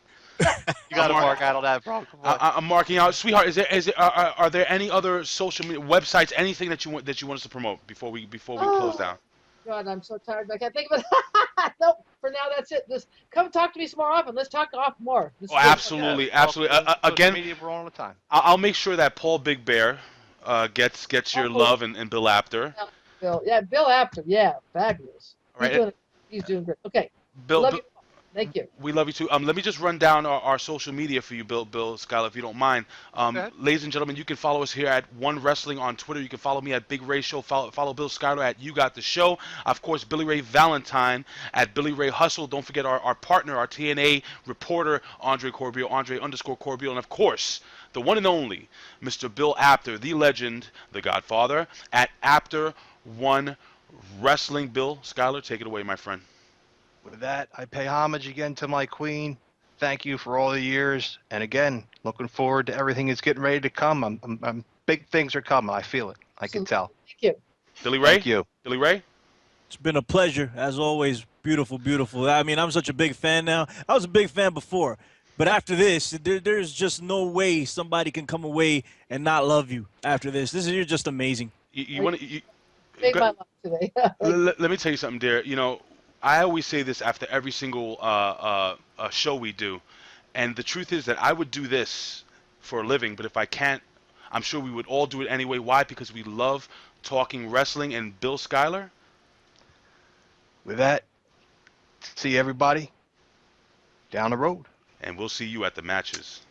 You got to mark out on that, bro. Come on. I'm marking out, sweetheart. Are there any other social media websites, anything that you want us to promote before we close down? God, I'm so tired. I can't think of it. Nope. For now, that's it. Just come talk to me some more often. Let's talk off more. Oh, absolutely, Yeah, absolutely. social Again, media, we're on all the time. I'll make sure that Paul Big Bear gets your love and Bill Apter. Bill, yeah, Bill Apter, yeah, fabulous. All right. He's doing great. Okay, Bill, love you. Thank you. we love you too. Let me just run down our social media for you, Bill Schuyler, if you don't mind. Ladies and gentlemen, you can follow us here at One Wrestling on Twitter. You can follow me at Big Ray Show. Follow Bill Schuyler at You Got the Show. Of course, Billy Ray Valentine at Billy Ray Hustle. Don't forget our partner, our TNA reporter, Andre _Corbeil, and of course, the one and only Mr. Bill Apter, the legend, the Godfather, at Apter One Wrestling. Bill Schuyler, take it away, my friend. With that, I pay homage again to my queen. Thank you for all the years. And again, looking forward to everything that's getting ready to come. I'm big things are coming. I feel it. I can tell. Thank you. Billy Ray? Thank you. Billy Ray? It's been a pleasure, as always. Beautiful, beautiful. I mean, I'm such a big fan now. I was a big fan before. But after this, there's just no way somebody can come away and not love you after this. You're just amazing. Made my life today. Let me tell you something, dear. You know, I always say this after every single show we do, and the truth is that I would do this for a living, but if I can't, I'm sure we would all do it anyway. Why? Because we love talking wrestling. And Bill Schuyler? With that, see everybody down the road. And we'll see you at the matches.